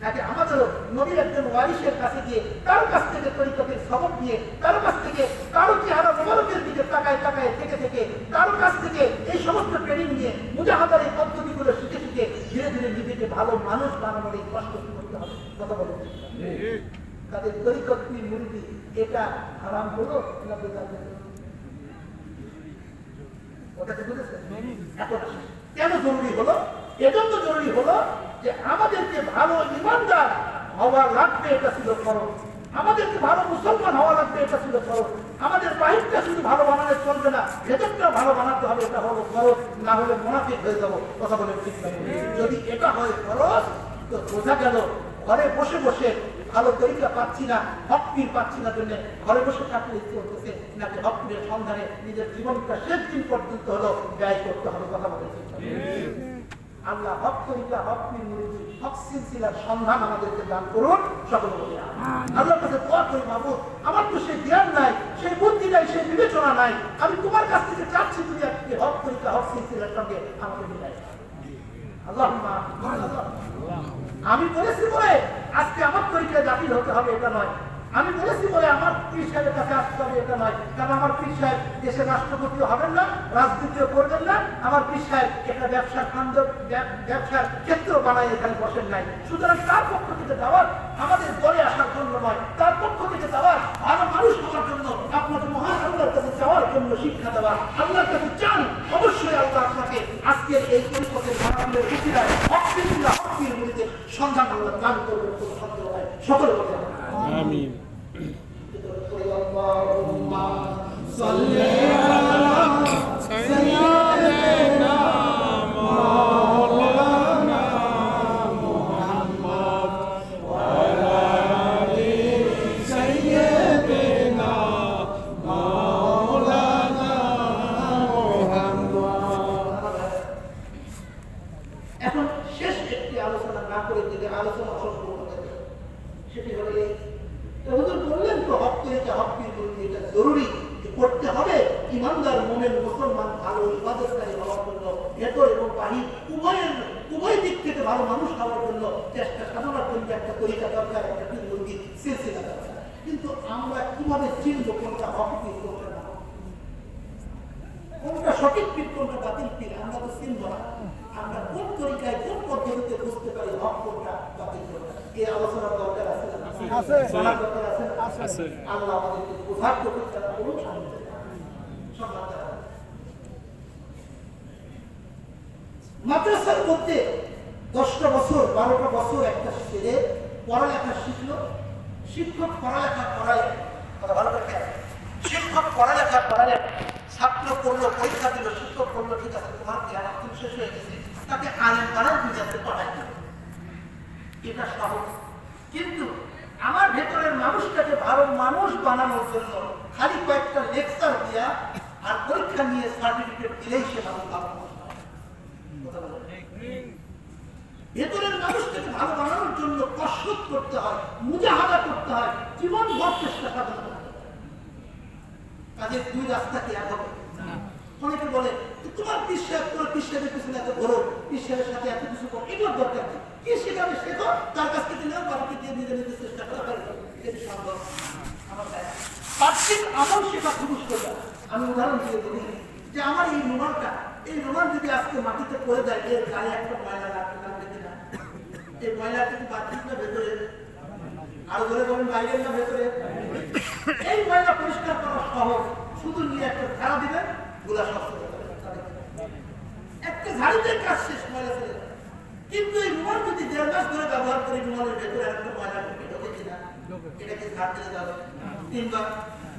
নাকি আমাদেরও নবীর একজন ওয়ারিসের কাছে গিয়ে, কারো কাছ থেকে তরিকতের সবক নিয়ে, কারো কাছ থেকে কারো চেহারা মোবারকের দিকে তাকায় থেকে কারো কাছ থেকে এই সমস্ত ট্রেনিং নিয়ে মুজাহাদার এই পদ্ধতিগুলো শিখে ধীরে ধীরে নিজেকে ভালো মানুষ বানানোর এই কষ্ট করতে হবে। কথা বলে তাদের তরিকত মুরিদি এটা হারাম হলো না বেদাত হলো? এখন কেন জরুরি হলো? এজন্য জরুরি হলো যে আমাদেরকে ভালো ইমানদার হওয়া লাগবে, এটা ছিল ফরজ। আমাদেরকে ভালো মুসলমান হওয়া লাগবে, এটা ছিল ফরজ। আমাদের বাহিরটা শুধু ভালো বানালে চলবে না, ভেতরটা ভালো বানাতে হবে, এটা হলো ফরজ। না হলে মুনাফিক হয়ে যাবো। কথা বলে ঠিক নাই? যদি এটা হয় ফরজ, তো বোঝা গেল ঘরে বসে বসে ভালো তরিকা পাচ্ছি না, হক পীর পাচ্ছি না, জন্য ঘরে বসে থাকলে চলতেছে নাকি হক পীরের সন্ধানে নিজের জীবনটা শেষ দিন পর্যন্ত হলো ব্যয় করতে হবে। কথা বলে ঠিক নাই? আল্লাহ হক তরিকা, হক পীর মুরিদি, হক সিলসিলার সন্ধান আমাদেরকে দান করুন। সকল আল্লাহর কাছে দোয়া করি, মাবুদ আমার তো সেই জ্ঞান নাই, সেই বুদ্ধি নাই, সেই বিবেচনা নাই, আমি তোমার কাছ থেকে চাচ্ছি তুমি আজকে হক তরিকা, হক সিলসিলার সঙ্গে আমাকে মিলাই। আল্লাহুম্মা আমি বলেছি বলে আজকে আমার তরিকায় দাখিল হতে হবে এটা নয়, আমি বলেছি বলে আমার পীর সাহেবের কাছে আসতে হবে এটা নয়। কারণ আমার পীর সাহেব দেশের রাষ্ট্রপতিও হবেন না, রাজনীতিও করবেন না, আমার পীর সাহেব একটা ব্যবসার খন্ড, ব্যবসার ক্ষেত্র বানায় এখানে বসেন নাই। সুতরাং তার পক্ষ থেকে দেওয়ার আমাদের দলে আসার জন্য নয়, তার পক্ষ থেকে দেওয়ার ভালো মানুষ হওয়ার জন্য, আপনাকে মহান আল্লাহর কাছে যাওয়ার জন্য শিক্ষা দেওয়া। আল্লাহর কাছে চান, অবশ্যই আল্লাহ আপনাকে আজকের এই পরিপথের মানবের উচিরায় অকৃতিরা হকির মধ্যে সন্ধান আল্লাহ দান করবেন। সকলে বলে আমিন। আল্লাহুম্মা সাল্লি আলা সাইয়্যিদিনা মাওলানা মুহাম্মদ ওয়া আলা আলি সাইয়্যিদিনা মাওলানা মুহাম্মদ। এখন শেষ একটি আলোচনা না করে দিলে আলোচনা অসম্পূর্ণ থাকে। সেটি হলো এই হুজুর বললেন তো হক তরিকা, হক পীর মুরিদি এটা জরুরি করতে হবে। ইমানদার মুমিন মুসলমান ভালো ইবাদতকারী হওয়ার জন্য, ভেতর এবং বাহির উভয় দিক থেকে ভালো মানুষ হওয়ার জন্য চেষ্টা সাধনার জন্য একটা তরিকা দরকার, একটা পীর মুরিদি সিলসিলা দরকার। কিন্তু আমরা কিভাবে চিনব কোনটা হক পীর, কোনটা না, কোনটা সঠিক পীর, কোনটা বাতিল পীর? আমরা তো চিনব না। আমরা কোন তরিকায়, কোন পদ্ধতিতে বুঝতে পারি হক কোনটা, বাতিল কোনটা? এই আলোচনার দরকার আছে না? আছে। আল্লাহ আমাদেরকে বোঝার প্রচেষ্টা করুন। মাদ্রাসার মধ্যে 10টা বছর 12টা বছর একটা ছেলে পড়ালেখা শিখলো, শিক্ষক পড়ালেখা করালেন, শিক্ষক পড়ালেখা করালেন, ছাত্র পড়লো, পরীক্ষা দিল, শিক্ষক পড়লো, ঠিক আছে তোমার জ্ঞান একদম শেষ হয়ে গেছে, তাকে আলেম বানান বুঝাতে পাঠাই দিল। এটা সহজ। কিন্তু আমার ভেতরের মানুষটাকে ভালো মানুষ বানানোর জন্য খালি কয়েকটা লেকচার দিয়া আর পরীক্ষা নিয়ে সার্টিফিকেট দিলেই সে ভালো ভালো মানুষ। ভেতরের মানুষটাকে ভালো বানানোর জন্য কসরত করতে হয়, মুজাহাদা করতে হয়, জীবন ভর চেষ্টা সাধন করতে হয়। কাজে দুই রাস্তাকে এক হবে। অনেকে বলে তোমার পীর সাহেব, তোমার পীর সাহেবের পিছনে এত ঘোরো, পীর সাহেবের সাথে এত কিছু করো, এগুলোর দরকার নেই। কি শেখাবে শেখো, তার কাছ থেকে নেও, বাড়িতে দিয়ে নিজে নিজে চেষ্টা করা এটি সম্ভব। আমার বাহ্যিক আমল শেখা খুবই সোজা। আমি উদাহরণ দিয়ে বলি যে আমার এই রুমালটা, এই রুমাল যদি আজকে মাটিতে পড়ে যায়, এর গায়ে একটা ময়লা লাগবে কিনা? এই ময়লাটা কি বাহ্যিক না ভেতরে? আরো ধরে বলেন বাইরের না ভেতরে? এই ময়লা পরিষ্কার করা সহজ, শুধু নিয়ে একটা ঝাড়া দিবেন, গুলা সব একটা ঝাড়িতে কাজ শেষ, ময়লা চলে যাবে। কিন্তু এই রুমাল যদি 1.5 মাস ধরে ব্যবহার করি, রুমালের ভেতরে একটা ময়লা ঢোকে কিনা? এটাকে ঝাড় দিতে যাবে 3 বার,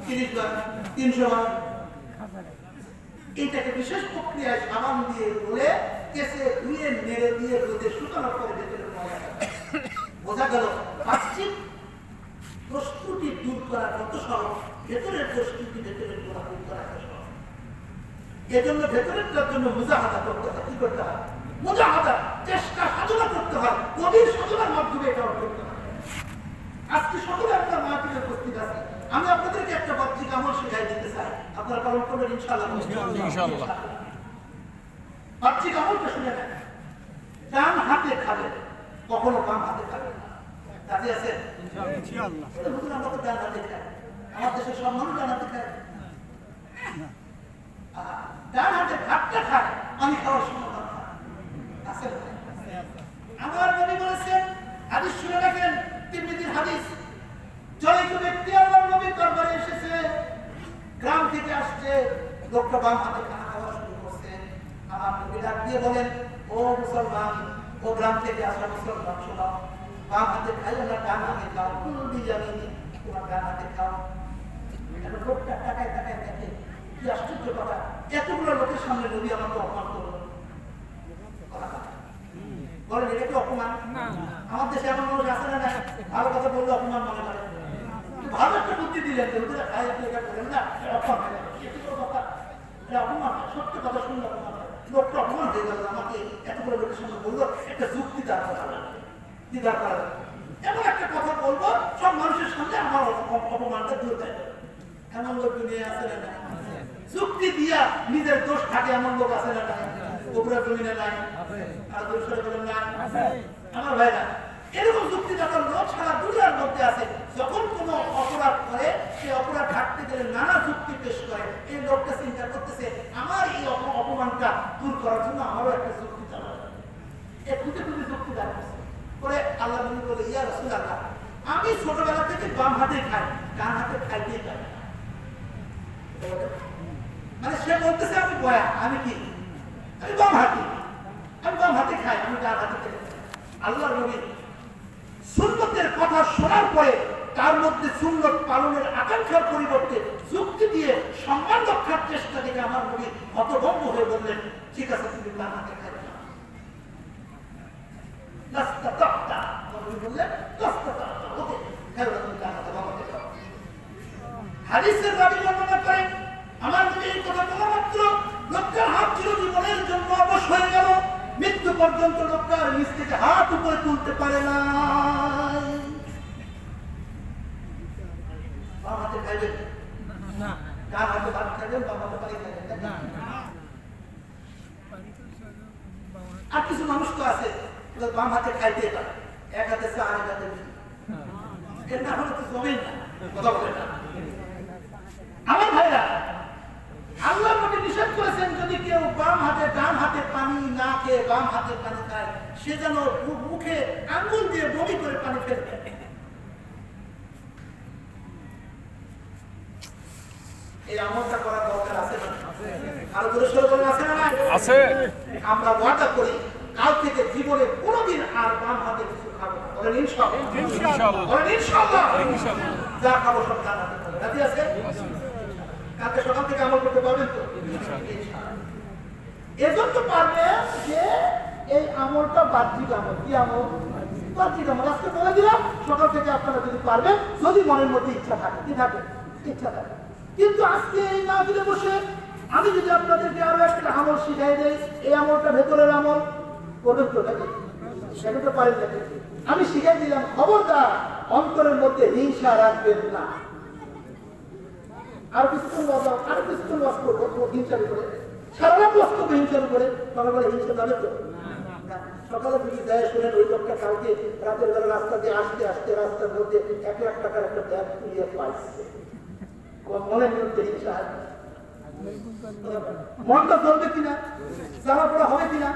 30 বার, 300 বার। এইটাকে বিশেষ প্রক্রিয়ায় সাবান দিয়ে ধুয়ে, কেসে ধুয়ে, নেড়ে দিয়ে রোদে শুকানোর পরে ভেতরের ময়লাটা বোঝা গেল। বাহ্যিক প্রস্তুতি দূর করা কত সহজ, ভেতরের প্রস্তুতি, ভেতরের গোড়া দূর করা সহজ। এজন্য ভেতরেরটার জন্য মুজাহাদা করতে হয়। কি করতে হয়? মুজাহাদা, চেষ্টা, সাধনা করতে হয়। গভীর সাধনার মাধ্যমে এটা অর্জন করতে হয়। আজকে সকলে আপনার মাহফিলে উপস্থিত আছে। আমি আপনাদেরকে একটা বাহ্যিক আমল শেখাই দিতে চাই, আপনারা পালন করবেন ইনশাআল্লাহ। বাহ্যিক আমলটা শুনে নেন। ডান হাতে খাবেন, কখনো বাম হাতে খাবেন। রাজি আছেন? আমরা তো ডান হাতে খাই, আমার দেশের সব মানুষ ডান হাতে খায়। ডান হাতে ভাতটা খায়, আমি খাওয়ার সময় আছে। আমার নবী বলেছেন, হাদিস শুনে রাখেন, তিরমিজির হাদিস, জয়িত ব্যক্তি আল্লাহর নবীর দরবারে এসেছে, গ্রাম থেকে আসছে, লোকটা বাম হাতে খানা খাওয়া শুরু করছে। আমার নবী ডাক দিয়ে বলেন, ও মুসলমান, ও গ্রাম থেকে আসা মুসলমান, শোনো, বাম হাতে খাইও না, ডান হাতে খাও, কুলবি জানি তোমার ডান হাতে খাও। লোকটা টাকায় টাকায় দেখে, কি আশ্চর্য কথা, এতগুলো লোকের সামনে নবী আমাকে অপমান করলো। বলেন এটা কি অপমান? আমার দেশে এমন মানুষ আছে না, ভালো কথা বললে অপমান মনে করে। ভালো একটা বুদ্ধি দিলেন যে ওদের খাই এটা করেন না, অপমান কথা, এটা অপমান, সত্য কথা শুনলে অপমান। লোকটা অপমান হয়ে গেল, আমাকে এতগুলো লোকের সামনে বললো, একটা যুক্তি দাঁড় করা, এমন একটা কথা বলবো সব মানুষের সামনে আমার অপমানটা দূর যায়। এমন লোক দুনিয়া আছে না? যুক্তি দিয়া নিজের দোষ থাকে এমন লোক আছে না? ওপরা জমিনে নাই, আর দোষ বলেন না আমার ভাইরা, এরকম যুক্তিদাতার লোক সারা দুনিয়ার মধ্যে আছে। যখন কোনো অপরাধ করে, সে অপরাধ ঢাকতে গেলে নানা যুক্তি পেশ করে। এই লোকটা চিন্তা করতেছে আমার এই অপমানটা দূর করার জন্য আমারও একটা যুক্তি চালানো, এ খুঁজে খুঁজে যুক্তি দাঁড়াচ্ছে করে। আল্লাহ নবী বলে, ইয়া রাসূলুল্লাহ, আমি ছোটবেলা থেকে বাম হাতে খাই, ডান হাতে খাইতেই পারি। মানে সে বলতেছে আমি বয়া, আমি কি, আমি বাম হাতে, আমি বাম হাতে খাই, আমি ডান হাতে খাই। আল্লাহ নবী সুন্নতের কথা শোনার পরে তার মধ্যে সুন্নত পালনের আকাঙ্ক্ষার পরিবর্তে যুক্তি দিয়ে সম্মান রক্ষার চেষ্টা থেকে আমার নবী হতভম্ব হয়ে বললেন, ঠিক আছে তুমি ডান হাতে খাই। হাদিসের রাবী বর্ণনা করেন, আমার নবী এই কথা বলা মাত্র লোকটার হাত চিরজীবনের জন্য অবশ হয়ে গেল। মৃত্যু পর্যন্ত লোকটার নিচ থেকে হাত উপরে তুলতে পারে না। বাম হাতে খাইবেন না, ডান হাতে ভাত খাইবেন, বাম হাতে পানি খাইবেন না। আর কিছু মানুষ তো আছে বাম হাতে খাইতে পারে, এক হাতে চা, আরেক হাতে এর না হলে তো জমেই না, কথা বলে না। আমার ভাইরা, আল্লাহ নবী নিষেধ করেছেন যদি কেউ বাম হাতে ডান হাতে পানি না খেয়ে বাম হাতে পানি খায়, সে যেন মুখে আঙ্গুল দিয়ে বমি করে পানি ফেলবে। এই আমলটা করার দরকার আছে না? আরো জোরে সরে বলেন, আছে না? আছে। আমরা ওয়াদা করি কাল থেকে জীবনে কোনোদিন আর বাম হাতে কিছু খাবো না। বলেন ইনশাআল্লাহ, ইনশাআল্লাহ, বলেন ইনশাআল্লাহ, ইনশাআল্লাহ। যা খাবো সব ডান হাতে খাবো। রাজি আছে? কালকে সকাল থেকে আমল করতে পারবেন তো? এজন্য পারবে যে এই আমলটা বাহ্যিক আমল। কি আমল? বাহ্যিক আমল। আজকে বলে দিলাম, সকাল থেকে আপনারা যদি পারবেন, যদি মনের মধ্যে ইচ্ছা থাকে। কি থাকে? ইচ্ছা থাকে। কিন্তু আজকে এই মাহফিলে বসে আমি যদি আপনাদেরকে আরো একটা আমল শিখাই দেই, এই আমলটা ভেতরের আমল, করবেন তো নাকি? সেটা তো পারেন নাকি? আমি শিখাই দিলাম, খবরদার অন্তরের মধ্যে হিংসা রাখবেন না। আর কিছুক্ষণ বাজাও, আর কিছুক্ষণ বাস করবো হিংসার উপরে, সারা রাত বাস করবো হিংসার উপরে। সকালবেলা হিংসা যাবে তো? সকালে যদি দেয় শুনেন, ওই লোকটা কালকে রাতের বেলা রাস্তা দিয়ে আসতে আসতে রাস্তার মধ্যে 1 লাখ টাকার একটা ব্যাগ তুলিয়ে পাইছে। মনের মধ্যে হিংসা, মনটা চলবে কিনা, জ্বালা পড়া হবে কিনা?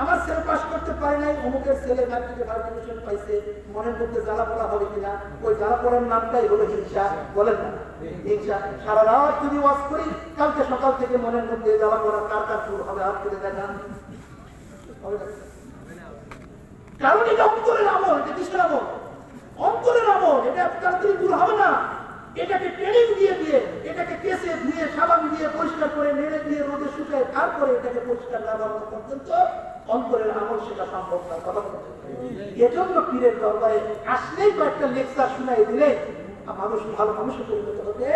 আমার ছেলে পাস করতে পারে নাই, অমুকের ছেলে ম্যাট্রিকে ভালো পজিশন পাইছে, মনের মধ্যে জ্বালা পড়া হবে কিনা? ওই জ্বালা পড়ার নামটাই হলো হিংসা। বলেন না হিংসা? সারা রাত যদি ওয়াজ করি, কালকে সকাল থেকে মনের মধ্যে জ্বালা পড়া কার কার শুরু হবে? হাত করে দেখান। কারণ এটা অন্তরের আমল, এটা কিসের আমল? অন্তরের আমল। এটা তাড়াতাড়ি দূর হবে না। এটাকে ট্রেনিং দিয়ে দিয়ে, এটাকে কেসে ধুয়ে সাবান দিয়ে পরিষ্কার করে নেড়ে দিয়ে রোদে শুকায়, তারপরে এটাকে পরিষ্কার না হওয়া পর্যন্ত অন্তরের আমল সেটা সম্ভব না। কথা বলতে এজন্য পীরের দরবারে আসলেই কয়েকটা লেকচার শুনাই দিলে মানুষ ভালো মানুষে পরিণত হতে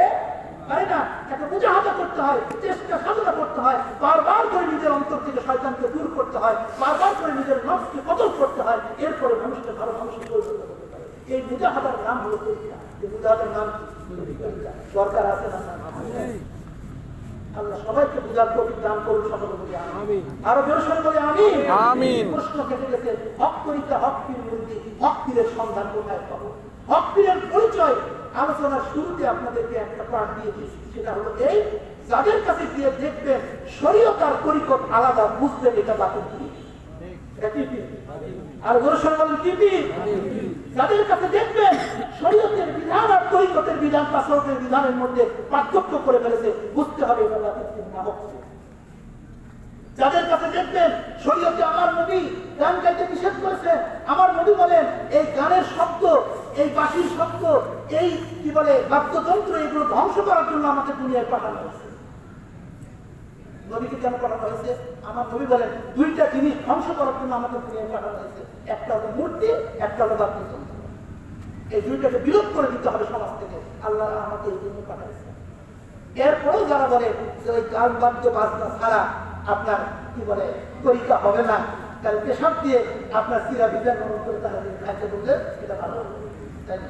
পারে না। তাকে মুজাহাদা করতে হয়, চেষ্টা সাধনা করতে হয়, বারবার করে নিজের অন্তর থেকে শয়তানকে দূর করতে হয়, বারবার করে নিজের নফসকে কতল করতে হয়, এরপরে মানুষকে ভালো মানুষে পরিণত করতে পারে। এই মুজাহাদার নাম হলো তরিকা। এই মুজাহাদার নাম দরকার আছে না? আল্লাহ সবাইকে বুঝার তৌফিক দান করুন, সকলে বলি আমিন। আরো জোরে সরে বলি আমিন, আমিন। প্রশ্ন কেটে গেছে, হক তরিকা, হক পীর মুরিদি, হক পীরের সন্ধান কোথায় পাবো? হক পীরের পরিচয় আলোচনার শুরুতে আপনাদেরকে একটা পাঠ দিয়েছি, সেটা হলো এই, যাদের কাছে গিয়ে দেখবেন শরীয়ত আর তরিকত আলাদা, বুঝবেন এটা বাতিল পীর। আর দর্শন বলেন কি পীর? যাদের কাছে দেখবেন শরীয়তের বিধান আর তরিকতের বিধান, তাসাউফের বিধানের মধ্যে পার্থক্য করে ফেলেছে, বুঝতে হবে এটা বাতিল পীর না হক পীর। যাদের কাছে দেখবেন শরীয়তে আমার নবী গান গাইতে নিষেধ করেছেন, আমার নবী বলেন এই গানের শব্দ, এই বাঁশির শব্দ, এই কি বলে বাদ্যযন্ত্র, এগুলো ধ্বংস করার জন্য আমাকে দুনিয়ায় পাঠানো হয়েছে। নবীকে কেন পাঠানো হয়েছে? আমার নবী বলেন দুইটা জিনিস ধ্বংস করার জন্য আমাকে দুনিয়ায় পাঠানো হয়েছে, একটা হলো মূর্তি, একটা হলো বাদ্যযন্ত্র। এই দুইটাকে বিরোধ করে দিতে হবে সমাজ থেকে, আল্লাহ আমাকে এই জন্য পাঠাইছে। এরপরেও যারা বলে যে ওই গান বাদ্য বাজনা ছাড়া আপনার কি বলে তরিকা হবে না, তাহলে পেশাব দিয়ে আপনার চিরা ভিজা গ্রহণ করে তারা খাইতে বললে এটা ভালো হবে, তাই না?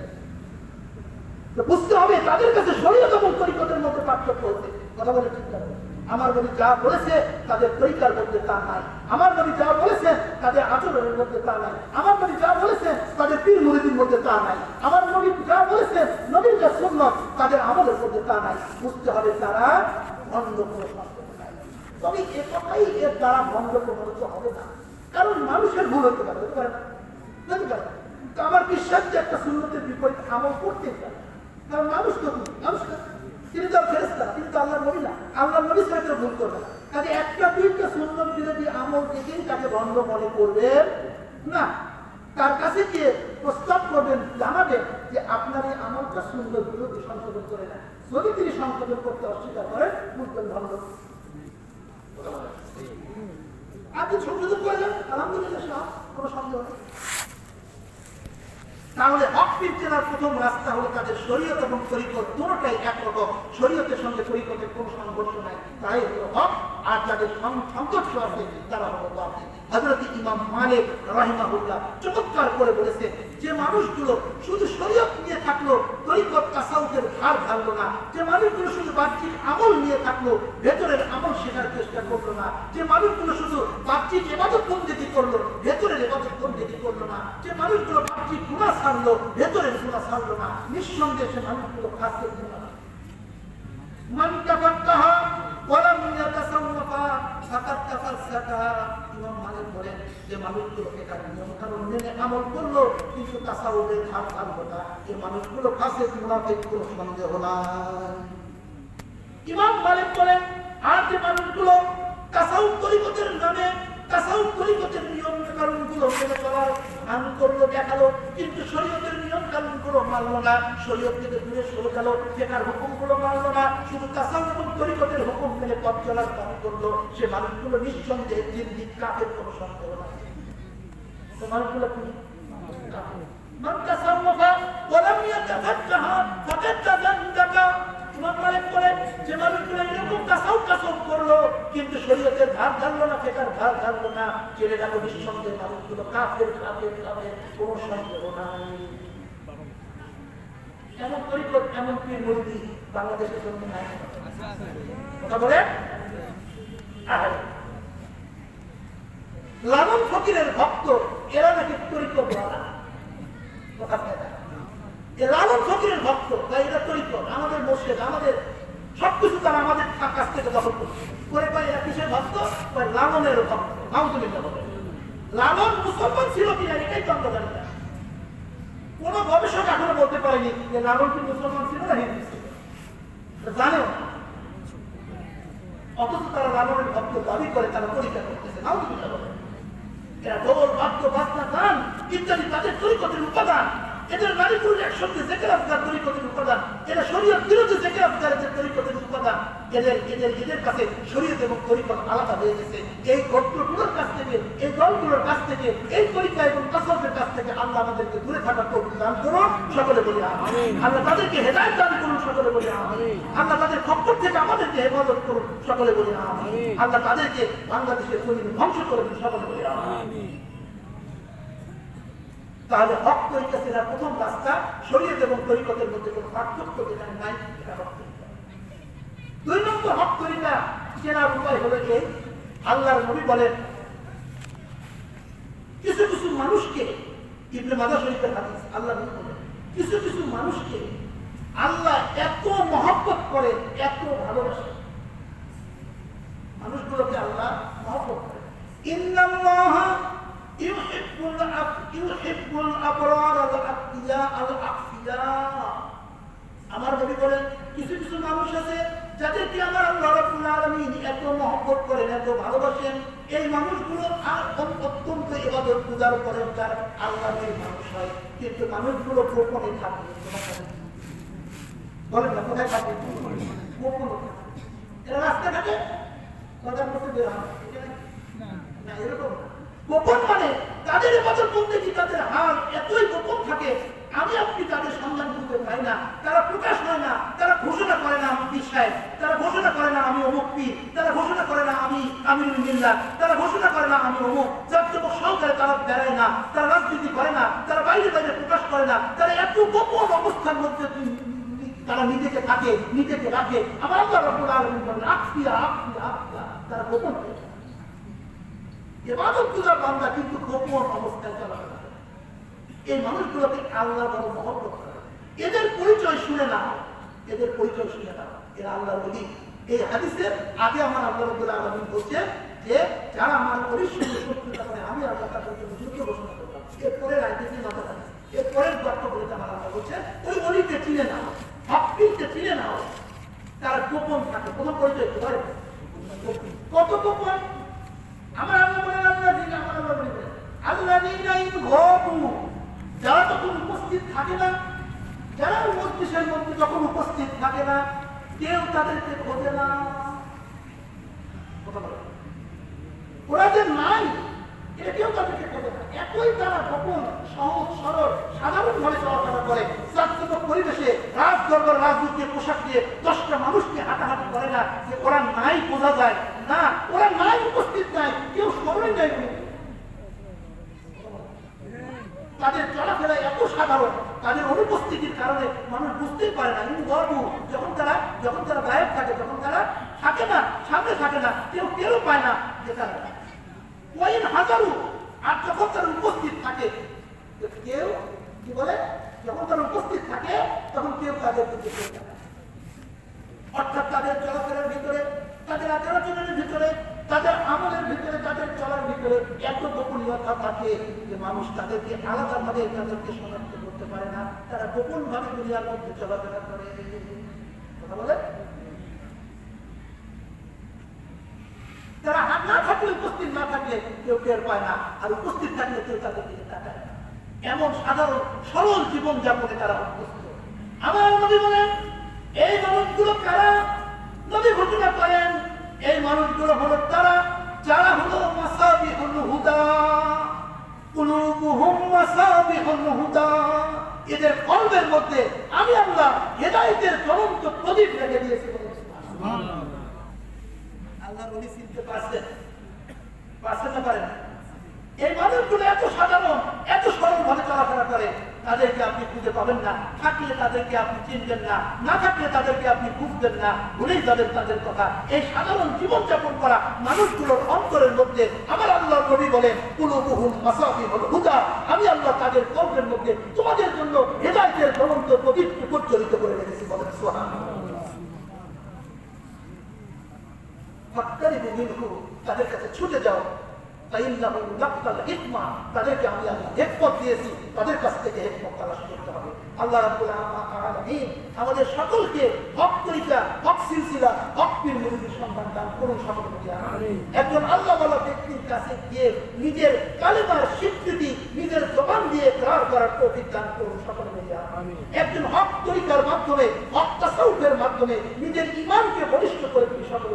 তো বুঝতে হবে তাদের কাছে শরীয়ত এবং তরিকতের মধ্যে পার্থক্য হচ্ছে। কথা বলে ঠিক আছে? আমার নবী যা বলেছে তাদের তরিকার মধ্যে তা নাই, আমার নবী যা বলেছেন তাদের আচরণের মধ্যে তা নাই, আমার নবী যা বলেছেন তাদের পীর মুরিদির মধ্যে তা নাই, আমার নবী যা বলেছেন নবীর যা সুন্নাত তাদের আমলের মধ্যে তা নাই। বুঝতে হবে তারা ভণ্ড কোনো সম্পর্ক নাই। তবে এ কথাই এর দ্বারা ভণ্ড প্রমাণিত হবে না, কারণ মানুষের ভুল হতে পারে, হতে পারে না? হতে পারে। তো আমার বিশ্বাস যে একটা সুন্নতের বিপরীত আমল করতে পারে, কারণ মানুষ তো মানুষ না, তিনি তো ফেরেশতা, তিনি তো আল্লাহর নবী না, আল্লাহর নবী ছাড়া কেউ ভুল করবে না। কাজে একটা দুইটা সুন্নত বিরোধী আমল দেখেই তাকে ভণ্ড মনে করবেন না, তার কাছে গিয়ে প্রস্তাব করবেন, জানাবেন যে আপনার এই আমলটা সুন্নত বিরোধী, সংশোধন করে না। যদি তিনি সংশোধন করতে অস্বীকার করেন বুঝবেন ভণ্ড। আপনি সংশোধন করে যান, আলহামদুলিল্লাহ, সব কোনো সন্দেহ নেই। তাহলে হক পীর চেনার প্রথম রাস্তা হলো তাদের শরীয়ত এবং তরিকত দুটোটাই একরকম, শরীয়তের সঙ্গে তরিকতের কোনো সংঘর্ষ নাই, তাই হলো হক। আর যাদের সংঘর্ষ আছে তারা হলো বাতিল। হযরত ইমাম মালিক রাহিমাহুল্লাহ চমৎকার করে বলেছে যে মানুষগুলো শুধু শরীয়ত নিয়ে থাকলো, তরিকত তাসাউফের ভার ধারলো না, যে মানুষগুলো শুধু বাহ্যিক আমল নিয়ে থাকলো, ভেতরের আমল শেখার চেষ্টা করলো না, যে মানুষগুলো শুধু বাহ্যিক ইবাদত বন্দেগী করলো, ভেতরের ইবাদত বন্দেগী করলো না, যে মানুষগুলো বাহ্যিক গুনাহ ছাড়লো, ভেতরের গুনাহ ছাড়লো না, নিঃসন্দেহে সে মানুষগুলো ফাসিক গুনাহ। মান তাফাক্কাহা ওয়া লাম ইয়াতাসাওয়াফা ফাকাদ তাফাসসাকা। ইমাম মালিক বলেন যে মানুষগুলো এটা নিয়ম কানুন মেনে আমল করলো কিন্তু তাসাউফের ধার ধারলো না, এই মানুষগুলো ফাসিক মুনাফিক, কোনো সন্দেহ নাই। ইমাম মালিক বলেন আর যে মানুষগুলো তাসাউফ তরিকতের নামে, তাসাউফ তরিকতের নিয়ম কানুনগুলো মেনে চলার ভান করলো, দেখালো, কিন্তু শরীয়তের নিয়ম কানুনগুলো মানলো না, শরীয়ত থেকে দূরে সরে গেল, ফিকহের হুকুমগুলো মানলো না, শুধু তাসাউফ এবং তরিকতের হুকুম মেনে পথ চলার ভান করলো, সে মানুষগুলো নিঃসন্দেহে জিন্দিক কাফের, কোনো সন্দেহ নাই। তো মানুষগুলো কি কাফের? মান তাসাওয়াফা ওয়া লাম ইয়াতাফাক্কাহা ফাকাদ তাযান্দাকা। ইমাম মালিক বলেন যে মানুষগুলো এরকম তাসাউফ করলো কিন্তু শরীয়তের ধার ধারলো না, ফিকহের ধার ধারলো না, জেনে রাখো নিঃসন্দেহে মানুষগুলো কাফের, কাফের, কাফের, কোনো সন্দেহ নাই। এমন তরিকত, এমন পীর মুরিদি বাংলাদেশের জন্য নাই। কথা বলে লালন ফকিরের ভক্ত এরা নাকি তরিকত বলা, কথা বলে লালন ফকিরের ভক্ত, তাই এরা তরিকত, আমাদের মুর্শিদ, আমাদের সবকিছু তারা আমাদের কাছ থেকে দখল করে পায়। এরা কিসের ভক্ত? লালনের ভক্ত। নাউজুবিল্লাহ। লালন মুসলমান ছিল কিনা এটাই তো আমরা জানি না, কোন গবেষক এখনো বলতে পারেনি যে লালন কি মুসলমান ছিল না হিন্দু ছিল, জানেও না, অথচ তারা লালনের ভক্ত দাবি করে, তারা পরীক্ষা করতেছে। নাউজুবিল্লাহ। এরা ঢোল, বাদ্য, বাজনা, গান ইত্যাদি তাদের তরিকতের উপাদান, এদের নারী পুরুষ একসঙ্গে জিকির আজকার তরিকতের উপাদান, এরা শরীয়ত বিরোধী জিকির আজকারের তরিকতের উপাদান। এদের কাছে শরীয়ত এবং তরিকত আলাদা হয়ে গেছে। এই গোত্রগুলোর কাছ থেকে, এই দলগুলোর কাছ থেকে, এই তরিকা এবং তাসাউফের কাছ থেকে আল্লাহ আমাদেরকে দূরে থাকার তৌফিক দান করুন, সকলে বলি আমিন। আল্লাহ তাদেরকে হেদায়েত দান করুন, সকলে বলি আমিন। আল্লাহ তাদের খপ্পর থেকে আমাদেরকে হেফাজত করুন, সকলে বলি আমিন। আল্লাহ তাদেরকে বাংলাদেশের জমিন ধ্বংস করে দিন, সকলে বলি আমিন। তাহলে হক তরিকা চেনার প্রথম রাস্তা, শরীয়ত এবং তরিকতের মধ্যে কোনো পার্থক্য যেখানে নাই, এটা হক তরিকা। দুই নম্বর হক তরিকা চেনার উপায় হলো এই, আল্লাহর নবী বলেন কিছু কিছু মানুষকে, ইবনে মাজাহ শরীফের হাদিস, আল্লাহ নবী বলেন কিছু কিছু মানুষকে আল্লাহ এত মহব্বত করেন, এত ভালোবাসেন, মানুষগুলোকে আল্লাহ মহব্বত করেন। ইন্নাল্লাহা ইউহিব্বুল আবরার আল আতকিয়া আল আফিয়া। আমার নবী বলেন কিছু কিছু মানুষ আছে যাদেরকে আমার আল্লাহ রাব্বুল আলামিন এত এত মহব্বত করেন, এত ভালোবাসেন, এই মানুষগুলো অত্যন্ত ইবাদত পূজার করেন, যার আল্লাহের মানুষ হয়, কিন্তু মানুষগুলো গোপনে থাকে। বলেন না কোথায় থাকে? গোপনে থাকে। এরা রাস্তাঘাটে বাজার করতে বের হয় না, এরকম গোপন মানে তাদের ইবাদত বন্দেগী, তাদের হাল এতই গোপন থাকে, আমি আপনি তাদের সন্ধান করতে পাই না। তারা প্রকাশ হয় না, তারা ঘোষণা করে না আমি বিশ্বাস, তারা ঘোষণা করে না আমি অমুক পীর, তারা ঘোষণা করে না আমি আমিরুল মিল্লাত, তারা ঘোষণা করে না আমি অমুক জাতীয় সহকারে, তারা বেড়ায় না, তারা রাজনীতি করে না, তারা বাইরে বাইরে প্রকাশ করে না, তারা এত গোপন অবস্থার মধ্যে তারা নিজেকে থাকে, নিজেকে রাখে। আমার আল্লাহ রাব্বুল আলামিন বলেন আখফিয়া আখফিয়া আখফিয়া, তারা গোপন করে। ইবাদত পূজার বান্দা কিন্তু গোপন অবস্থায় চলাফেরা করে। এই মানুষগুলোকে আল্লাহ বড় মহব্বত করে। এদের পরিচয় শুনে না, এদের পরিচয় শুনে না, এরা আল্লাহর ওলি। এই হাদিসের আগে আমার আল্লাহ রাব্বুল আলামিন বলছেন যে যারা আমার ওলির সঙ্গে শত্রুতা করে আমি আল্লাহ তাদের জন্য যুদ্ধ ঘোষণা করলাম। এরপরে রাজনীতি মাথা থাকে, এরপরের বাক্য বলতে আমার আল্লাহ বলছেন ওই ওলিকে চিনে না, হককে চিনে নাও, তারা গোপন থাকে। প্রথম পরিচয় করে কত গোপন। আমার আল্লাহ বলেন যারা তখন উপস্থিত থাকে না, যারা মজলিসের মধ্যে যখন উপস্থিত থাকে না, কেউ তাদেরকে খোঁজে না, ওরা যে নাই এটা কেউ তাদেরকে খোঁজে না। একই তারা গোপন সহজ সরল সাধারণ ভাবে চলাফেরা করে। জাতীয় পরিবেশে রাজ দরবার রাজনীতির পোশাক দিয়ে 10টা মানুষকে হাঁটাহাঁটি করে না যে ওরা নাই বোঝা যায় না, ওরা নাই উপস্থিত নাই, কেউ স্মরণে নাই। তাদের চলাফেরা এত সাধারণ, তাদের অনুপস্থিতির কারণে মানুষ বুঝতেই পারে না। কিন্তু গর্ব যখন তারা গায়েব থাকে, যখন তারা থাকে না, সামনে থাকে না, কেউ পায় না যে তারা কয়েন হাজারো। আর যখন তারা উপস্থিত থাকে কেউ কি বলে, যখন তারা উপস্থিত থাকে তখন কেউ তাদের দিকে চলে যায়। অর্থাৎ তাদের চলাফেরার ভিতরে, তাদের আচরণের ভিতরে, তাদের আমলের ভিতরে, তাদের চলার ভিতরে এত গোপনীয়তা থাকে যে মানুষ তাদেরকে আলাদাভাবে তাদেরকে শনাক্ত করতে পারে না। তারা গোপন ভাবে দুনিয়ার মধ্যে চলাফেরা করে। কথা বলে তারা না থাকলে, উপস্থিত না থাকলে কেউ টের পায় না, আর উপস্থিত থাকলে কেউ তাদের দিকে তাকায় না। এমন সাধারণ সরল জীবন যাপনে তারা অভ্যস্ত। আমার নবী বলেন এই মানুষগুলো কারা? নবী ঘোষণা করেন এই মানুষগুলো হলো তারা যারা হলো মাসাবিহুল হুদা, কুলুবুহুম মাসাবিহুল হুদা। এদের কলবের মধ্যে আমি আল্লাহ হেদায়েতের জ্বলন্ত প্রদীপ রেখে দিয়েছি। সুবহানাল্লাহ। আল্লাহর ওলি চিনতে পারছেন না পারেন? এই মানুষগুলো এত সাধারণ, এত সরল ভাবে চলাফেরা করে, তাদেরকে আপনি খুঁজে পাবেন না। থাকলে তাদেরকে আপনি চিনবেন না, না থাকলে তাদেরকে আপনি বুঝবেন না, ভুলেই যাবেন তাদের কথা। এই সাধারণ জীবনযাপন করা মানুষগুলোর অন্তরের মধ্যে আমার আল্লাহর নবী বলেন কুলুবুহুম মাসাবিহুল হুদা, আমি আল্লাহ তাদের কলবের মধ্যে তোমাদের জন্য হেদায়েতের জ্বলন্ত প্রদীপ প্রজ্বলিত করে রেখেছি। বলেন সুবহানাল্লাহ। তাদের কাছে ছুটে যাও, তাদেরকে আমি হিকমত দিয়েছি, তাদের কাছ থেকে হিকমত তালাশ করতে হবে। আল্লাহ রাব্বুল আলামিন আমাদের সকলকে হক তরিকা, হক সিলসিলা, হক পীর মুরিদের সন্ধান দান করুন। সকল একজন আল্লাহওয়ালা ব্যক্তির কাছে গিয়ে নিজের কালেমার স্বীকৃতি নিজের জবান দিয়ে গ্রহণ করার তৌফিক দান করুন। সকল একজন হক তরিকার মাধ্যমে, হক তাসাউফের মাধ্যমে নিজের ঈমানকে বলিষ্ঠ করে দিন। সকল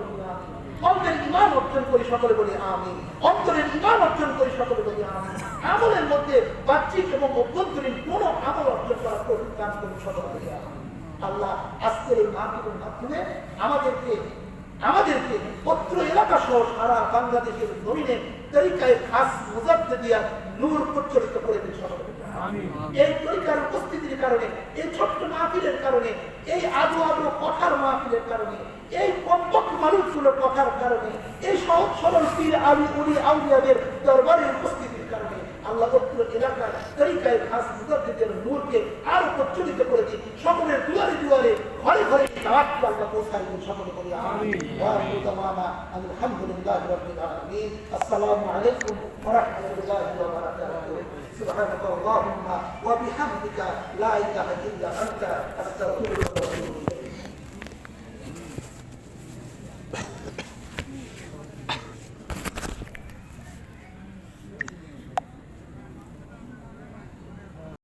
অন্তরের ঈমান অর্জন করি, সকলে বলি আমিন। অন্তরের ঈমান অর্জন করি, সকলে বলি আমিন। আমলের মধ্যে বাহ্যিক এবং অভ্যন্তরীণ কোন আমল অর্জন করার তৌফিক দান করুন। সকলে বলি আমিন। আল্লাহ আজকের এই মাহফিলের মাধ্যমে আমাদেরকে পত্র এলাকা সহ সারা বাংলাদেশের জমিনে তরিকায় খাস মুজাদ্দিদিয়া নূর প্রজ্বলিত করে দিন। সকলে এই তরিকার উপস্থিতির কারণে, এই ছোট্ট মাহফিলের কারণে, এই আদো কথার মাহফিলের কারণে, এই কমপক্ষ মানুষগুলোর কথার কারণে, এই সহজ সরল পীর আলী উলি আউলিয়াদের দরবারের উপস্থিতির কারণে আল্লাহ পত্র এলাকার তরিকায় খাস মুজাদ্দিদের নূরকে আরো প্রজ্বলিত করে দিন। সকলের দুয়ারে দুয়ারে, ঘরে ঘরে দাওয়াত আল্লাহ পৌঁছায় দিন। সকলে বলি আমিন। ওয়া আখিরু দাওয়ানা আলহামদুলিল্লাহি রাব্বিল আলামিন। আসসালামু আলাইকুম ওয়া রাহমাতুল্লাহি ওয়া বারাকাতুহু। سبحانك اللهم وبحمدك لا إله إلا أنت أستغفرك